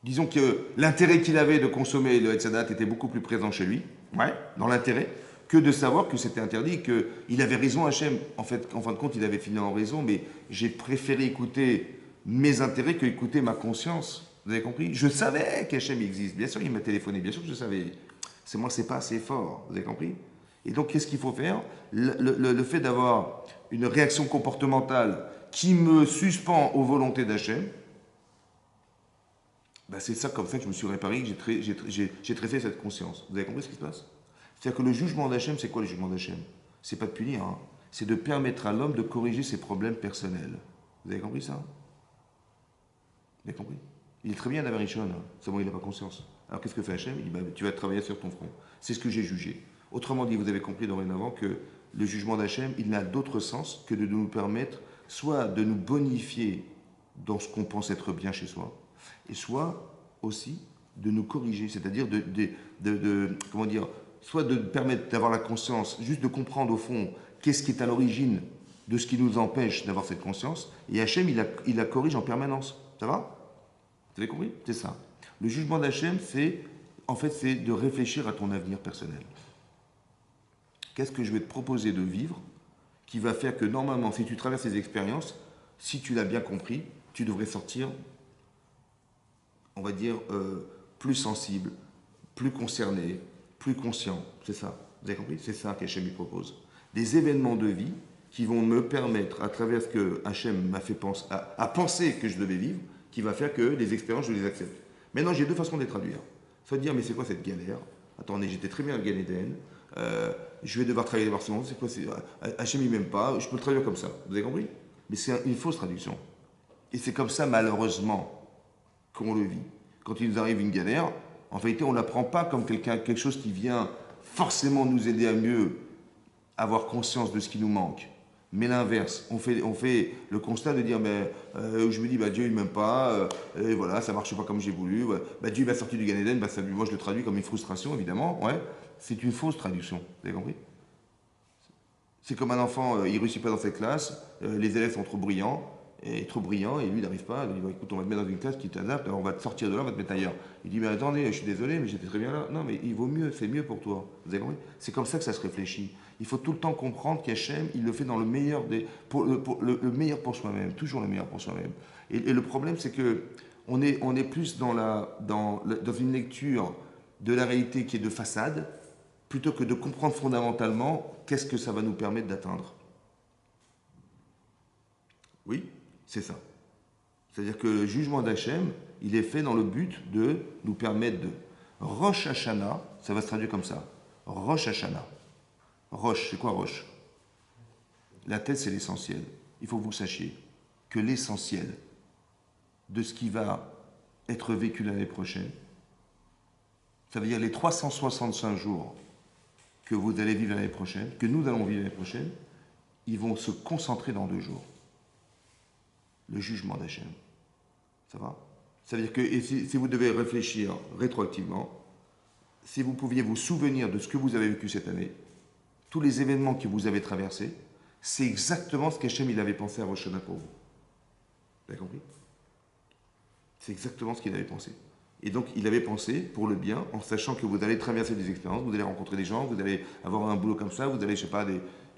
Disons que l'intérêt qu'il avait de consommer le Hetzadat était beaucoup plus présent chez lui, ouais, dans l'intérêt, que de savoir que c'était interdit, qu'il avait raison Hachem. En fait, en fin de compte, il avait fini en raison, mais j'ai préféré écouter mes intérêts que écouter ma conscience. Vous avez compris? Je savais qu'Hachem existe. Bien sûr, il m'a téléphoné. Bien sûr que je savais. C'est moi, c'est pas assez fort. Vous avez compris? Et donc, qu'est-ce qu'il faut faire? Le fait d'avoir une réaction comportementale qui me suspend aux volontés d'Hachem, ben c'est ça comme ça que je me suis réparé, que j'ai traité cette conscience. Vous avez compris ce qui se passe? C'est-à-dire que le jugement d'Hachem, c'est quoi le jugement d'Hachem? C'est pas de punir, hein. C'est de permettre à l'homme de corriger ses problèmes personnels. Vous avez compris ça? Vous avez compris? Il est très bien d'avoir Rishon, hein. Seulement il n'a pas conscience. Alors qu'est-ce que fait Hachem? Il dit, ben, tu vas travailler sur ton front. C'est ce que j'ai jugé. Autrement dit, vous avez compris dorénavant que le jugement d'Hachem, il n'a d'autre sens que de nous permettre soit de nous bonifier dans ce qu'on pense être bien chez soi, et soit aussi de nous corriger, c'est-à-dire comment dire, soit de permettre d'avoir la conscience, juste de comprendre au fond qu'est-ce qui est à l'origine de ce qui nous empêche d'avoir cette conscience, et Hachem, il la corrige en permanence. Ça va? Vous avez compris? C'est ça. Le jugement d'Hachem, c'est de réfléchir à ton avenir personnel. Qu'est-ce que je vais te proposer de vivre qui va faire que normalement, si tu traverses ces expériences, si tu l'as bien compris, tu devrais sortir, on va dire, plus sensible, plus concerné, plus conscient. C'est ça. Vous avez compris? C'est ça qu'Hachem lui propose. Des événements de vie qui vont me permettre, à travers ce que Hachem m'a fait penser, à penser que je devais vivre, qui va faire que les expériences, je les accepte. Maintenant, j'ai deux façons de les traduire. Soit de dire, mais c'est quoi cette galère? Attendez, j'étais très bien à Gan Eden. Je vais devoir travailler à Barcelone. C'est quoi? Hachem, il m'aime pas. Je peux le traduire comme ça. Vous avez compris? Mais c'est une fausse traduction. Et c'est comme ça, malheureusement, qu'on le vit. Quand il nous arrive une galère, en vérité, on ne la prend pas comme quelque chose qui vient forcément nous aider à mieux avoir conscience de ce qui nous manque. Mais l'inverse, on fait le constat de dire, je me dis, Dieu il ne m'aime pas, et voilà, ça ne marche pas comme j'ai voulu, ouais. Dieu m'a sorti du Gan Eden, moi je le traduis comme une frustration, évidemment, ouais. C'est une fausse traduction, vous avez compris? C'est comme un enfant, il ne réussit pas dans cette classe, les élèves sont trop brillants, et lui il n'arrive pas, il dit, écoute, on va te mettre dans une classe qui t'adapte, on va te sortir de là, on va te mettre ailleurs. Il dit, mais attendez, je suis désolé, mais j'étais très bien là. Non, mais il vaut mieux, c'est mieux pour toi. Vous avez compris? C'est comme ça que ça se réfléchit. Il faut tout le temps comprendre qu'Hachem, il le fait dans le meilleur le meilleur pour soi-même, toujours le meilleur pour soi-même. Et le problème, c'est que on est plus dans une lecture de la réalité qui est de façade, plutôt que de comprendre fondamentalement qu'est-ce que ça va nous permettre d'atteindre. Oui, c'est ça. C'est-à-dire que le jugement d'Hachem, il est fait dans le but de nous permettre de Rosh Hashanah, ça va se traduire comme ça. Rosh Hashanah. Rosh, c'est quoi Rosh? La tête, c'est l'essentiel. Il faut que vous sachiez que l'essentiel de ce qui va être vécu l'année prochaine, ça veut dire les 365 jours que vous allez vivre l'année prochaine, que nous allons vivre l'année prochaine, ils vont se concentrer dans 2 jours. Le jugement d'Hachem. Ça va? Ça veut dire que si vous devez réfléchir rétroactivement, si vous pouviez vous souvenir de ce que vous avez vécu cette année, tous les événements que vous avez traversés, c'est exactement ce qu'Hachem il avait pensé à Rosh Hashanah pour vous. Vous avez compris? C'est exactement ce qu'il avait pensé. Et donc, il avait pensé pour le bien, en sachant que vous allez traverser des expériences, vous allez rencontrer des gens, vous allez avoir un boulot comme ça, vous allez, je sais pas,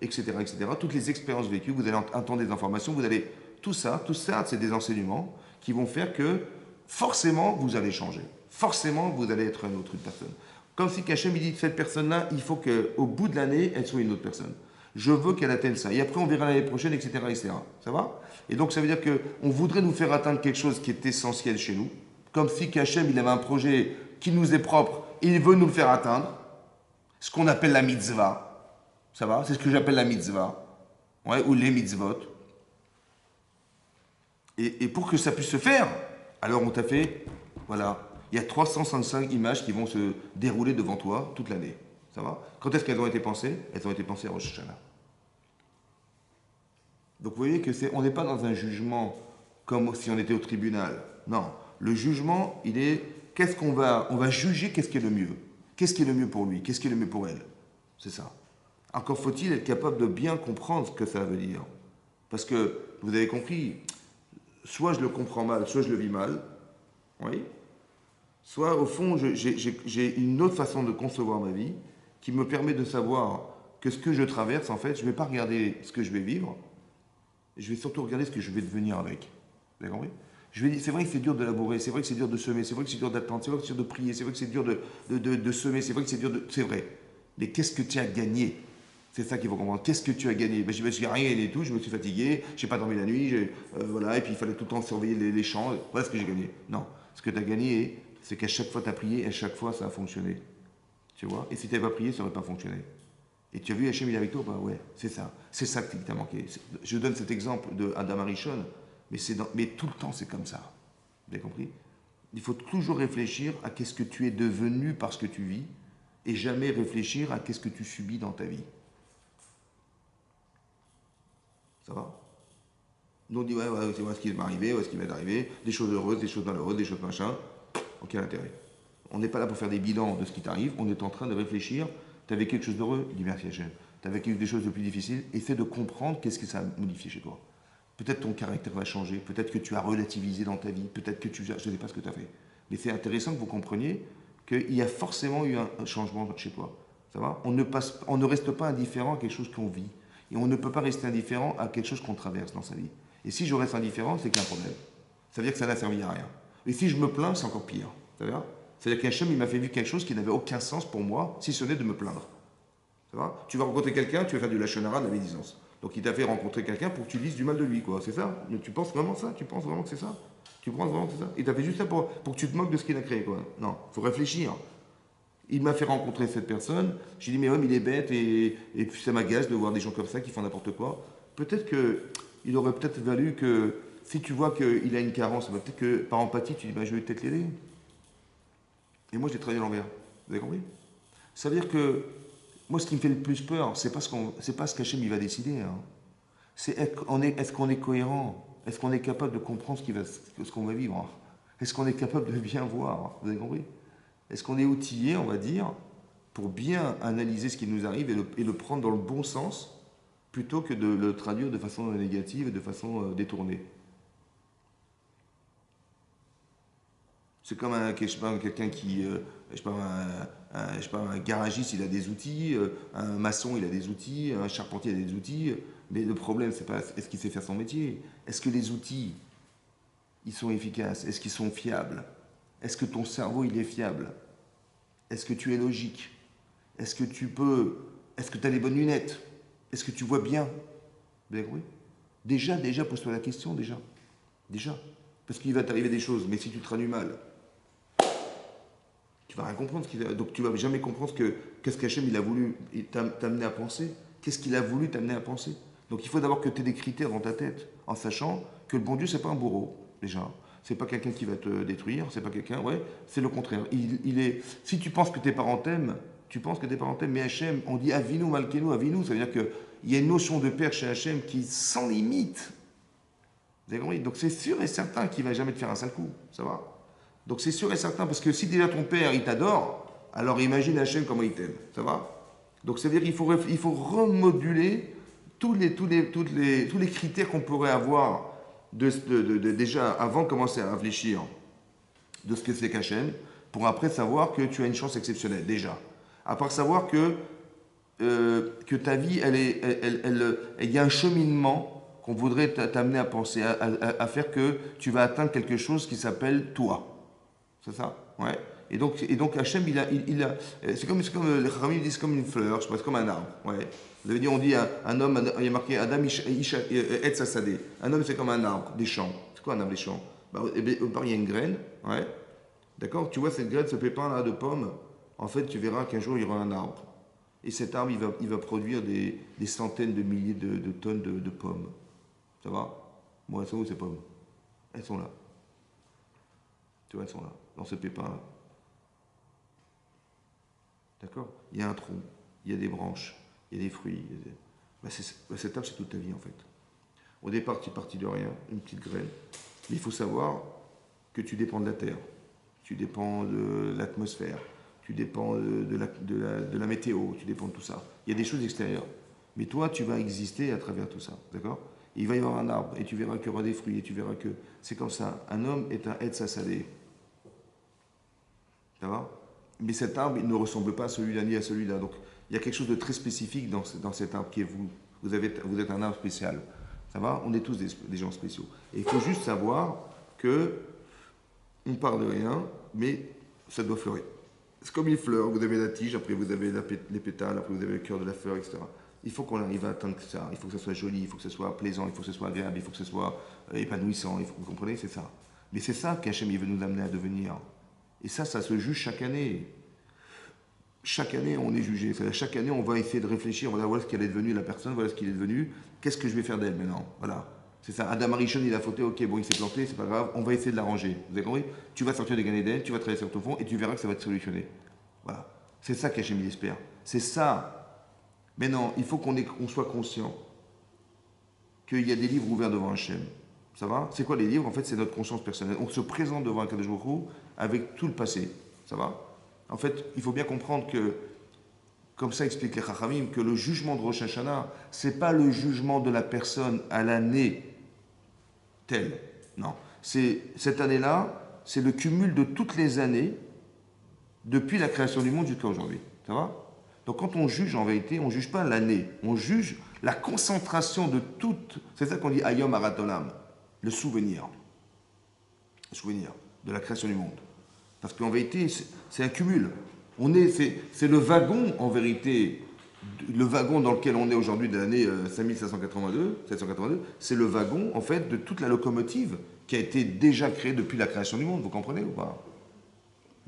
etc., etc. Toutes les expériences vécues, vous allez entendre des informations, vous allez... Tout ça, c'est des enseignements qui vont faire que forcément, vous allez changer. Forcément, vous allez être une autre personne. Comme si Hachem, il dit, cette personne-là, il faut qu'au bout de l'année, elle soit une autre personne. Je veux qu'elle atteigne ça. Et après, on verra l'année prochaine, etc., etc. Ça va? Et donc, ça veut dire qu'on voudrait nous faire atteindre quelque chose qui est essentiel chez nous. Comme si Hachem, il avait un projet qui nous est propre, et il veut nous le faire atteindre. Ce qu'on appelle la mitzvah. Ça va? C'est ce que j'appelle la mitzvah. Ouais, ou les mitzvot. Et pour que ça puisse se faire, alors on t'a fait, voilà, il y a 365 images qui vont se dérouler devant toi toute l'année. Ça va? Quand est-ce qu'elles ont été pensées? Elles ont été pensées à Rosh Hashanah. Donc vous voyez que on n'est pas dans un jugement comme si on était au tribunal. Non, le jugement, il est qu'est-ce qu'on va, on va juger qu'est-ce qui est le mieux. Qu'est-ce qui est le mieux pour lui, qu'est-ce qui est le mieux pour elle. C'est ça. Encore faut-il être capable de bien comprendre ce que ça veut dire. Parce que, vous avez compris, soit je le comprends mal, soit je le vis mal, oui. Soit, au fond, j'ai une autre façon de concevoir ma vie qui me permet de savoir que ce que je traverse, en fait, je ne vais pas regarder ce que je vais vivre, je vais surtout regarder ce que je vais devenir avec. Vous avez compris? Je vais dire, c'est vrai que c'est dur de labourer, c'est vrai que c'est dur de semer, c'est vrai que c'est dur d'attendre, c'est vrai que c'est dur de prier, c'est vrai que c'est dur de semer, c'est vrai que c'est dur de... C'est vrai. Mais qu'est-ce que tu as gagné? C'est ça qu'il faut comprendre. Qu'est-ce que tu as gagné? Ben, je n'ai rien gagné et tout, je me suis fatigué, je n'ai pas dormi la nuit, voilà, et puis il fallait tout le temps surveiller les champs. Voilà ce que j'ai gagné. Non. Ce que tu as gagné, c'est qu'à chaque fois tu as prié, et à chaque fois ça a fonctionné. Tu vois? Et si tu n'avais pas prié, ça n'aurait pas fonctionné. Et tu as vu Hachem, il est avec toi? Bah ouais, c'est ça. C'est ça qui t'a manqué. Je donne cet exemple de Adam Arishon, mais tout le temps c'est comme ça. Vous avez compris? Il faut toujours réfléchir à qu'est-ce que tu es devenu parce que tu vis, et jamais réfléchir à qu'est-ce que tu subis dans ta vie. Ça va? Nous on dit, ouais, c'est ce qui va m'arriver, ouais, ce qui va t'arriver, des choses heureuses, des choses malheureuses, des choses machin. Aucun intérêt. On n'est pas là pour faire des bilans de ce qui t'arrive, on est en train de réfléchir. Tu as vécu quelque chose d'heureux, dis merci Hachem. Tu as vécu des choses de plus difficiles, essaie de comprendre qu'est-ce que ça a modifié chez toi. Peut-être ton caractère va changer, peut-être que tu as relativisé dans ta vie, peut-être que tu... Je ne sais pas ce que tu as fait. Mais c'est intéressant que vous compreniez qu'il y a forcément eu un changement chez toi. Ça va? On ne reste pas indifférent à quelque chose qu'on vit. Et on ne peut pas rester indifférent à quelque chose qu'on traverse dans sa vie. Et si je reste indifférent, c'est qu'il y a un problème. Ça veut dire que ça n'a servi à rien. Et si je me plains, c'est encore pire. Ça veut dire? C'est-à-dire qu'Hachem, il m'a fait vivre quelque chose qui n'avait aucun sens pour moi, si ce n'est de me plaindre. Ça va? Tu vas rencontrer quelqu'un, tu vas faire du lachonara de la médisance. Donc il t'a fait rencontrer quelqu'un pour que tu dises du mal de lui, quoi. C'est ça? Mais tu penses vraiment ça? Tu penses vraiment que c'est ça? Tu penses vraiment que c'est ça? Il t'a fait juste ça pour que tu te moques de ce qu'il a créé, quoi. Non, il faut réfléchir. Il m'a fait rencontrer cette personne. J'ai dit, mais homme, il est bête et puis ça m'agace de voir des gens comme ça qui font n'importe quoi. Peut-être qu'il aurait peut-être valu que, si tu vois qu'il a une carence, peut-être que par empathie, tu dis, ben, je vais peut-être l'aider. Et moi, j'ai travaillé à l'envers. Vous avez compris? Ça veut dire que, moi, ce qui me fait le plus peur, c'est pas ce qu'Hachem il va décider. Hein. C'est est-ce qu'on est cohérent? Est-ce qu'on est capable de comprendre ce qu'on va vivre? Est-ce qu'on est capable de bien voir? Vous avez compris? Est-ce qu'on est outillé, on va dire, pour bien analyser ce qui nous arrive et le prendre dans le bon sens, plutôt que de le traduire de façon négative et de façon détournée? C'est comme quelqu'un qui, un garagiste, il a des outils, un maçon, il a des outils, un charpentier, il a des outils. Mais le problème, c'est pas est-ce qu'il sait faire son métier. Est-ce que les outils, ils sont efficaces? Est-ce qu'ils sont fiables? Est-ce que ton cerveau, il est fiable? Est-ce que tu es logique? Est-ce que est-ce que tu as les bonnes lunettes? Est-ce que tu vois bien? Vous avez compris? Déjà, pose-toi la question, déjà. Déjà. Parce qu'il va t'arriver des choses, mais si tu traduis mal, tu vas rien comprendre. Donc tu vas jamais comprendre qu'est-ce qu'Hachem il a voulu t'amener à penser. Qu'est-ce qu'il a voulu t'amener à penser. Donc il faut d'abord que tu aies des critères dans ta tête, en sachant que le bon Dieu, c'est pas un bourreau, déjà. C'est pas quelqu'un qui va te détruire, c'est pas quelqu'un, ouais, c'est le contraire. Si tu penses que tes parents t'aiment, tu penses que tes parents t'aiment, mais Hachem, on dit Avinu, Malkenu, Avinu, ça veut dire qu'il y a une notion de père chez Hachem qui est sans limite. Vous avez compris? Donc c'est sûr et certain qu'il ne va jamais te faire un sale coup, ça va? Donc c'est sûr et certain, parce que si déjà ton père, il t'adore, alors imagine Hachem comment il t'aime, ça va? Donc ça veut dire qu'il faut remoduler tous les critères qu'on pourrait avoir déjà avant de commencer à réfléchir de ce que c'est qu'Hachem, pour après savoir que tu as une chance exceptionnelle, déjà. À part savoir que ta vie, il y a un cheminement qu'on voudrait t'amener à penser, à faire que tu vas atteindre quelque chose qui s'appelle toi. C'est ça? Ouais. Et donc Hachem, c'est comme les Khamim disent comme une fleur, je sais pas, c'est comme un arbre. Ouais. Vous avez dit, on dit un homme, il y a marqué Adam Etz Hasadeh. Un homme, c'est comme un arbre, des champs. C'est quoi un arbre, des champs? Bah, au part, il y a une graine, ouais. D'accord? Tu vois cette graine, ce pépin là de pomme, en fait, tu verras qu'un jour, il y aura un arbre. Et cet arbre, il va produire des centaines de milliers de tonnes de pommes. Ça va? Bon, elles sont où ces pommes? Elles sont là. Tu vois, elles sont là, dans ce pépin-là. D'accord? Il y a un tronc, il y a des branches, il y a des fruits. Cet arbre, c'est toute ta vie, en fait. Au départ, tu es parti de rien, une petite graine. Mais il faut savoir que tu dépends de la terre, tu dépends de l'atmosphère, tu dépends de la météo, tu dépends de tout ça. Il y a des choses extérieures. Mais toi, tu vas exister à travers tout ça, d'accord? Il va y avoir un arbre, et tu verras qu'il y aura des fruits, et tu verras que c'est comme ça. Un homme est un Etz Hasadeh. Ça va? Mais cet arbre, il ne ressemble pas à celui-là ni à celui-là. Donc, il y a quelque chose de très spécifique dans cet arbre qui est vous. Vous êtes un arbre spécial. Ça va? On est tous des gens spéciaux. Et il faut juste savoir que on part de rien, mais ça doit fleurir. C'est comme une fleur, vous avez la tige, après vous avez les pétales, après vous avez le cœur de la fleur, etc. Il faut qu'on arrive à atteindre ça. Il faut que ça soit joli, il faut que ça soit plaisant, il faut que ça soit agréable, il faut que ça soit épanouissant. Vous comprenez? C'est ça. Mais c'est ça qu'Hachem veut nous amener à devenir. Et ça se juge chaque année. Chaque année, on est jugé. C'est-à-dire, chaque année, on va essayer de réfléchir. Voilà ce qu'elle est devenue, la personne, voilà ce qu'il est devenu. Qu'est-ce que je vais faire d'elle maintenant? Voilà. C'est ça. Adam Arishon, il a fauté, ok, bon, il s'est planté, c'est pas grave, on va essayer de l'arranger. Vous avez compris? Tu vas sortir des Gan Eden, tu vas travailler sur ton fond et tu verras que ça va te solutionner. Voilà. C'est ça qu'Hachem il espère. C'est ça. Mais non, il faut qu'on soit conscient qu'il y a des livres ouverts devant Hachem. Ça va? C'est quoi les livres? En fait, c'est notre conscience personnelle. On se présente devant un Kadosh Baruch Hu avec tout le passé. Ça va? En fait, il faut bien comprendre que, comme ça explique les Chachamim, que le jugement de Rosh Hashanah, ce n'est pas le jugement de la personne à l'année telle. Non. Cette année-là, c'est le cumul de toutes les années depuis la création du monde jusqu'à aujourd'hui. Ça va? Donc quand on juge, en vérité, on ne juge pas l'année, on juge la concentration de toutes. C'est ça qu'on dit Ayom Aratolam, le souvenir. Le souvenir de la création du monde. Parce qu'en vérité, c'est un cumul. C'est le wagon, en vérité, le wagon dans lequel on est aujourd'hui de l'année 5782, c'est le wagon, en fait, de toute la locomotive qui a été déjà créée depuis la création du monde. Vous comprenez ou pas?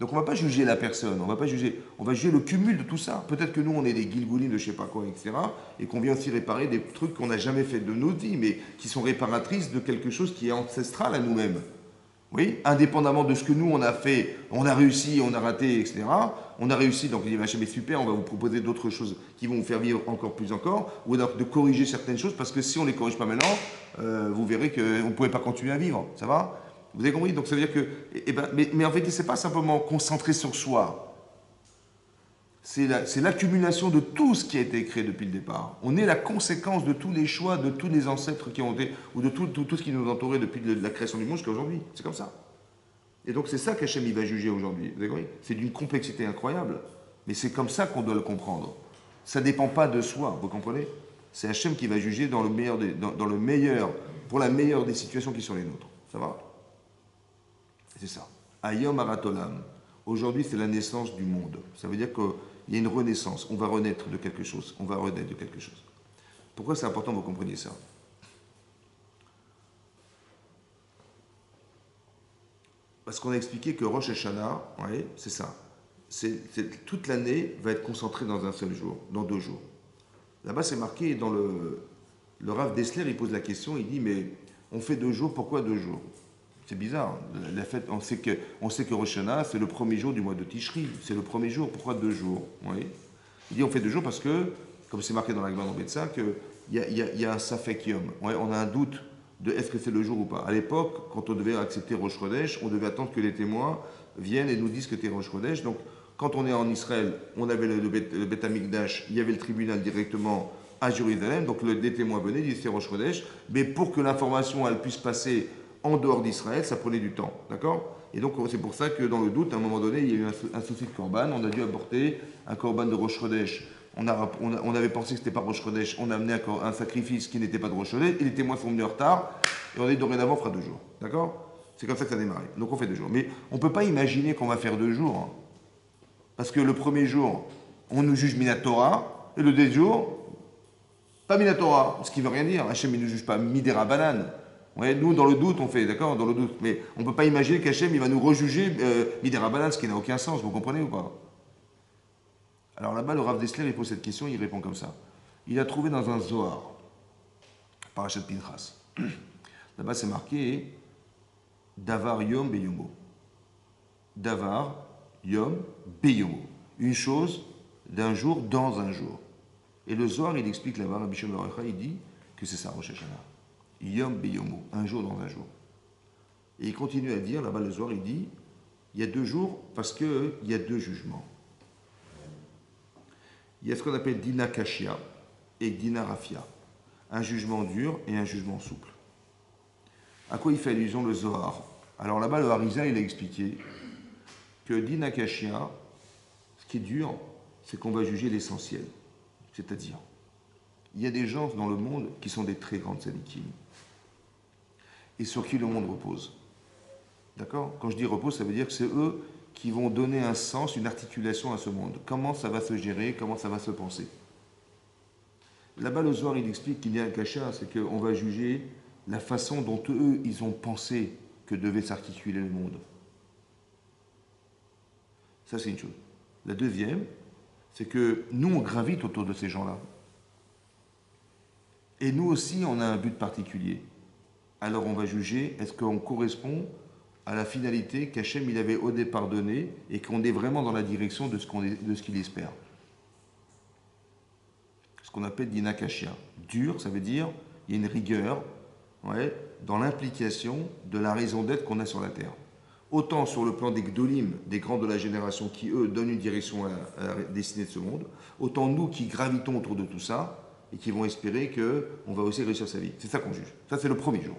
Donc on ne va pas juger la personne, on va juger le cumul de tout ça. Peut-être que nous, on est des Gilgoulim de je ne sais pas quoi, etc. Et qu'on vient aussi réparer des trucs qu'on n'a jamais fait de nos vies, mais qui sont réparatrices de quelque chose qui est ancestral à nous-mêmes. Oui, indépendamment de ce que nous on a fait, on a réussi, on a raté, etc. On a réussi, donc il dit Hachem est super, on va vous proposer d'autres choses qui vont vous faire vivre encore plus encore, ou alors de corriger certaines choses, parce que si on ne les corrige pas maintenant, vous verrez qu'on ne pouvait pas continuer à vivre. Ça va? Vous avez compris? Donc ça veut dire que. Mais en fait, ce n'est pas simplement concentré sur soi. C'est l'accumulation de tout ce qui a été créé depuis le départ. On est la conséquence de tous les choix, de tous les ancêtres qui ont été, ou de tout ce qui nous entourait depuis la création du monde jusqu'à aujourd'hui. C'est comme ça. Et donc c'est ça qu'Hachem il va juger aujourd'hui. Vous avez compris? C'est d'une complexité incroyable. Mais c'est comme ça qu'on doit le comprendre. Ça ne dépend pas de soi, vous comprenez? C'est Hachem qui va juger dans le meilleur, pour la meilleure des situations qui sont les nôtres. Ça va? C'est ça. Ayom Aratolam. Aujourd'hui, c'est la naissance du monde. Ça veut dire qu'il y a une renaissance. On va renaître de quelque chose. On va renaître de quelque chose. Pourquoi c'est important que vous compreniez ça? Parce qu'on a expliqué que Rosh Hashanah, ouais, c'est ça. Toute l'année va être concentrée dans un seul jour, dans 2 jours. Là-bas, c'est marqué dans le Rav Dessler, il pose la question, il dit, mais on fait 2 jours, pourquoi 2 jours? C'est bizarre. La fête, on sait que Rosh Hashanah, c'est le premier jour du mois de Tishri. C'est le premier jour. Pourquoi 2 jours? Oui. Il dit on fait 2 jours parce que, comme c'est marqué dans la Gemara dans Betsa, qu'il y a un Safek Yom. Ouais, on a un doute de est-ce que c'est le jour ou pas. À l'époque, quand on devait accepter Rosh Chodesh, on devait attendre que les témoins viennent et nous disent que c'est Rosh Chodesh. Donc, quand on est en Israël, on avait le Bet Amikdash, il y avait le tribunal directement à Jérusalem. Donc, les témoins venaient, disaient c'est Rosh Chodesh. Mais pour que l'information elle puisse passer en dehors d'Israël, ça prenait du temps, d'accord? Et donc c'est pour ça que dans le doute, à un moment donné, il y a eu un souci de korban, on a dû apporter un korban de Rosh Chodesh. On avait pensé que ce n'était pas Rosh Chodesh, on a amené un sacrifice qui n'était pas de Rosh Chodesh, et les témoins sont venus en retard, et on est dorénavant, on fera 2 jours, d'accord? C'est comme ça que ça a démarré, donc on fait 2 jours. Mais on ne peut pas imaginer qu'on va faire 2 jours, hein. Parce que le premier jour, on nous juge Minatora, et le deuxième jour, pas Minatora, ce qui ne veut rien dire, Hachem ne nous juge pas Midera Banane. Ouais, nous, dans le doute, on fait, d'accord, dans le doute. Mais on ne peut pas imaginer qu'Hachem, il va nous rejuger Midera Banane, ce qui n'a aucun sens, vous comprenez ou pas? Alors là-bas, le Rav Dessler, il pose cette question, il répond comme ça. Il a trouvé dans un Zohar, Parashat Pinchas. Là-bas, c'est marqué Davar Yom Beyomo. Davar Yom Beyomo. Une chose d'un jour dans un jour. Et le Zohar, il explique là-bas, Rabbi Shimon Bar Yochai, il dit que c'est ça, Rosh Hashanah. Yom Beyomo, un jour dans un jour. Et il continue à dire, là-bas le soir, il dit, il y a 2 jours, parce qu'il y a 2 jugements. Il y a ce qu'on appelle Dina Kashia et Dina Rafia. Un jugement dur et un jugement souple. À quoi il fait allusion le Zohar? Alors là-bas, le Harizal, il a expliqué que Dina Kashia, ce qui est dur, c'est qu'on va juger l'essentiel. C'est-à-dire, il y a des gens dans le monde qui sont des très grandes sadikim et sur qui le monde repose. D'accord? Quand je dis repose, ça veut dire que c'est eux qui vont donner un sens, une articulation à ce monde. Comment ça va se gérer, comment ça va se penser. Là-bas, le Zohar, il explique qu'il y a un cachat, c'est qu'on va juger la façon dont eux, ils ont pensé que devait s'articuler le monde. Ça, c'est une chose. La deuxième, c'est que nous, on gravite autour de ces gens-là. Et nous aussi, on a un but particulier. Alors, on va juger, est-ce qu'on correspond à la finalité qu'Hachem il avait au départ donnée et qu'on est vraiment dans la direction de ce qu'il espère. Ce qu'on appelle Dina Kashia. Dur, ça veut dire il y a une rigueur dans l'implication de la raison d'être qu'on a sur la terre. Autant sur le plan des Gdolim, des grands de la génération qui, eux, donnent une direction à la destinée de ce monde, autant nous qui gravitons autour de tout ça et qui vont espérer qu'on va aussi réussir sa vie. C'est ça qu'on juge. Ça, c'est le premier jour.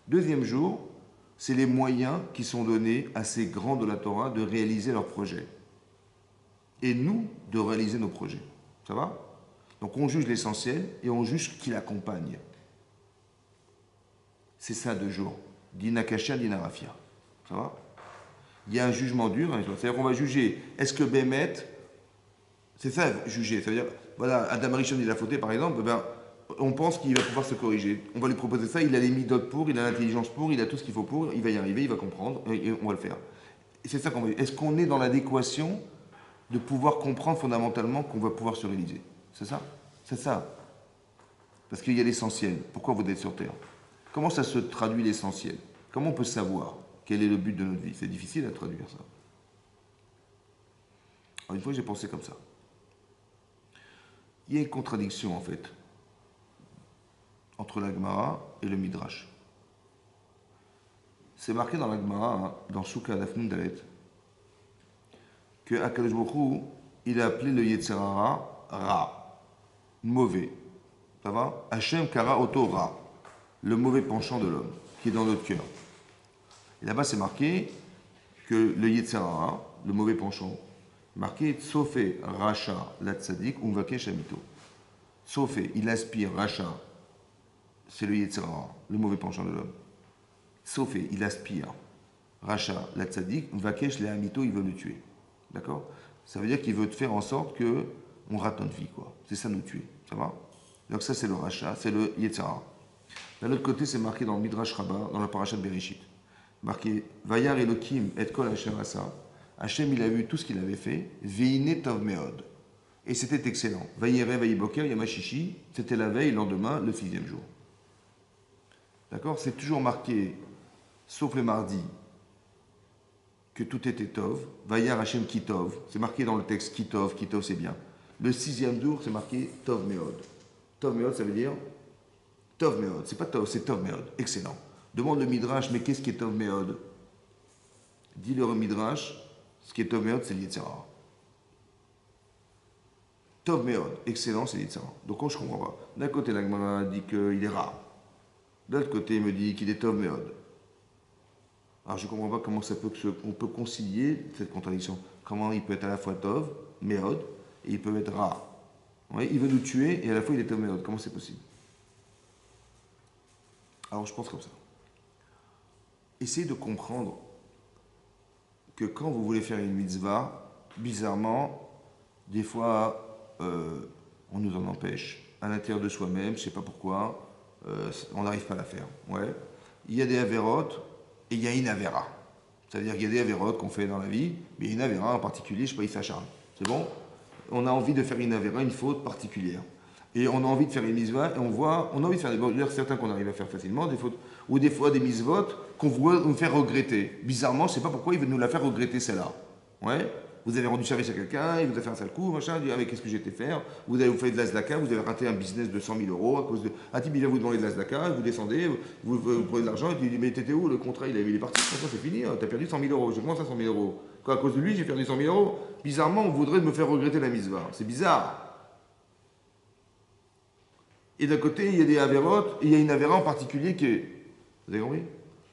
Deuxième jour, c'est les moyens qui sont donnés à ces grands de la Torah de réaliser leurs projets. Et nous, de réaliser nos projets. Ça va? Donc on juge l'essentiel et on juge ce qui l'accompagne. C'est ça 2 jours. Dina Kashia, Dina Rafia. Ça va? Il y a un jugement dur. C'est-à-dire qu'on va juger, est-ce que Bémet, c'est ça, juger. C'est-à-dire, voilà, Adam Rishon, il a fauté par exemple, on pense qu'il va pouvoir se corriger. On va lui proposer ça, il a les midotes pour, il a l'intelligence pour, il a tout ce qu'il faut pour, il va y arriver, il va comprendre, et on va le faire. Et c'est ça qu'on va dire. Est-ce qu'on est dans l'adéquation de pouvoir comprendre fondamentalement qu'on va pouvoir se réaliser? C'est ça? C'est ça. Parce qu'il y a l'essentiel. Pourquoi vous êtes sur Terre? Comment ça se traduit l'essentiel? Comment on peut savoir quel est le but de notre vie? C'est difficile à traduire ça. Alors, une fois, j'ai pensé comme ça. Il y a une contradiction en fait entre la Gemara et le Midrash. C'est marqué dans la Gemara, dans Souka Dafnun Dalet, que Akadosh Baruch Hu, il a appelé le Yetzer Hara Ra, mauvais. Ça va? Hachem Kara Oto Ra, le mauvais penchant de l'homme, qui est dans notre cœur. Et là-bas, c'est marqué que le Yetzer Hara, le mauvais penchant, marqué Tsofé Racha la Tzadik Umvakesh Amito. Tsofé, il aspire Racha, c'est le Yetzer Hara, le mauvais penchant de l'homme. Tsofé, il aspire Racha la Tzadik Umvakesh le Amito, il veut le tuer. D'accord? Ça veut dire qu'il veut faire en sorte que on rate notre vie, quoi. C'est ça, nous tuer. Ça va? Donc ça, c'est le Racha, c'est le Yetzer Hara. D'un autre côté, c'est marqué dans le Midrash Rabbah, dans la paracha de Bereshit. Marqué Vayar Elokim et Kol Hashem Asa. Hachem, il a vu tout ce qu'il avait fait. Veine Tov Meod. Et c'était excellent. Vayere Vayiboker Yamashishi. C'était la veille, le lendemain, le 6e jour. D'accord? C'est toujours marqué, sauf le mardi, que tout était Tov. Vayar Hachem Kitov. C'est marqué dans le texte Kitov. Kitov, c'est bien. Le 6e jour, c'est marqué Tov Meod. Tov Meod, ça veut dire Tov Meod. C'est pas Tov, c'est Tov Meod. Excellent. Demande le Midrash, mais qu'est-ce qui est Tov Meod? Dis le Midrash, ce qui est Tov Meod, c'est l'Yetzer Hara. Tov Meod, excellent, c'est l'Yetzer Hara. Donc je ne comprends pas. D'un côté, la Gemara dit qu'il est rare. De l'autre côté, il me dit qu'il est Tov Meod. Alors je ne comprends pas comment on peut concilier cette contradiction. Comment il peut être à la fois Tov, Meod, et il peut être rare. Oui, il veut nous tuer et à la fois il est Tov Meod. Comment c'est possible? Alors je pense comme ça. Essayez de comprendre que quand vous voulez faire une mitzvah, bizarrement, des fois, on nous en empêche. À l'intérieur de soi-même, je ne sais pas pourquoi, on n'arrive pas à la faire. Ouais. Il y a des avérotes et il y a une avéra. Ça veut dire qu'il y a des avérotes qu'on fait dans la vie, mais il y a une avéra en particulier, je ne sais pas, il s'acharne. C'est bon? On a envie de faire une avéra, une faute particulière. Et on a envie de faire une mitzvah, et on a envie de faire des fautes. Certains qu'on arrive à faire facilement, des fautes, ou des fois des mitzvot qu'on veut nous faire regretter. Bizarrement, je ne sais pas pourquoi il veut nous la faire regretter celle-là. Ouais. Vous avez rendu service à quelqu'un, il vous a fait un sale coup, machin, il dit, ah mais qu'est-ce que j'ai été faire? Vous avez fait de la zdaka, vous avez raté un business de 100 000 euros à cause de... Un type, il vient vous demander de la zdaka, vous descendez, vous prenez de l'argent, et il dit, mais t'étais où? Le contrat, il est parti, maintenant c'est fini, hein, t'as perdu 100 000 euros. Je commence à 100 000 euros. Quoi, à cause de lui, j'ai perdu 100 000 euros? Bizarrement, on voudrait me faire regretter la mitzvah. C'est bizarre. Et d'un côté, il y a des avérotes, et il y a une avéra en particulier qui est... Vous avez compris?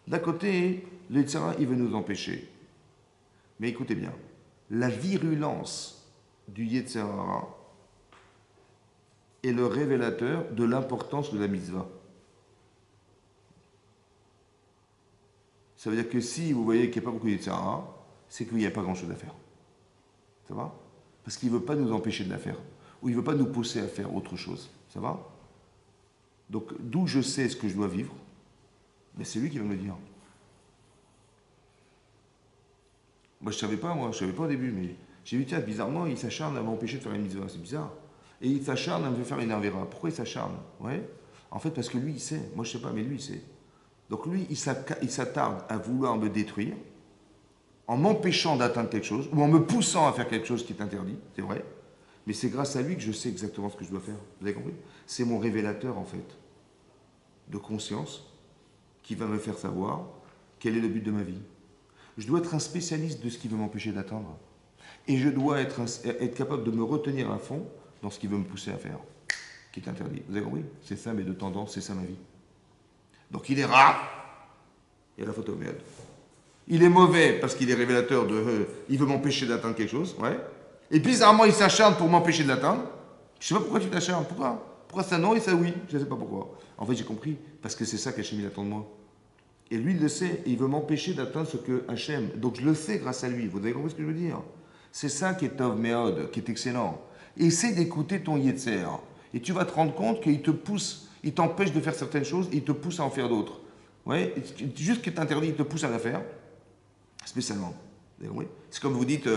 D'un côté, le Tzara, il veut nous empêcher. Mais écoutez bien, la virulence du Yetzer Hara est le révélateur de l'importance de la mitzvah. Ça veut dire que si vous voyez qu'il n'y a pas beaucoup de Yetzer Hara, c'est qu'il n'y a pas grand-chose à faire. Ça va? Parce qu'il ne veut pas nous empêcher de la faire. Ou il ne veut pas nous pousser à faire autre chose. Ça va? Donc, d'où je sais ce que je dois vivre, ben, c'est lui qui va me le dire. Moi, je ne savais pas au début, mais j'ai vu, tiens, bizarrement, il s'acharne à m'empêcher de faire une mitzvah, c'est bizarre. Et il s'acharne à me faire une avéra. Pourquoi il s'acharne? Ouais. En fait, parce que lui, il sait. Moi, je ne sais pas, mais lui, il sait. Donc lui, il s'attarde à vouloir me détruire, en m'empêchant d'atteindre quelque chose, ou en me poussant à faire quelque chose qui est interdit, c'est vrai. Mais c'est grâce à lui que je sais exactement ce que je dois faire. Vous avez compris? C'est mon révélateur, en fait, de conscience, qui va me faire savoir quel est le but de ma vie. Je dois être un spécialiste de ce qui veut m'empêcher d'atteindre. Et je dois être capable de me retenir à fond dans ce qui veut me pousser à faire, qui est interdit. Vous avez compris? C'est ça mes deux tendances, c'est ça ma vie. Donc il est rare, il y a la photo merde. Il est mauvais parce qu'il est révélateur de... il veut m'empêcher d'atteindre quelque chose, ouais. Et bizarrement, il s'acharne pour m'empêcher de l'atteindre. Je ne sais pas pourquoi tu t'acharnes, pourquoi ça non et ça oui? Je ne sais pas pourquoi. En fait, j'ai compris, parce que c'est ça qu'Hachem il attend de moi. Et lui, il le sait, et il veut m'empêcher d'atteindre ce que Hachem. Donc je le sais grâce à lui. Vous avez compris ce que je veux dire? C'est ça qui est Tov Meod, qui est excellent. Essaie d'écouter ton Yetzer. Et tu vas te rendre compte qu'il te pousse, il t'empêche de faire certaines choses, et il te pousse à en faire d'autres. Ouais, juste ce qui est interdit, il te pousse à la faire, spécialement. Vous avez compris? C'est comme vous dites,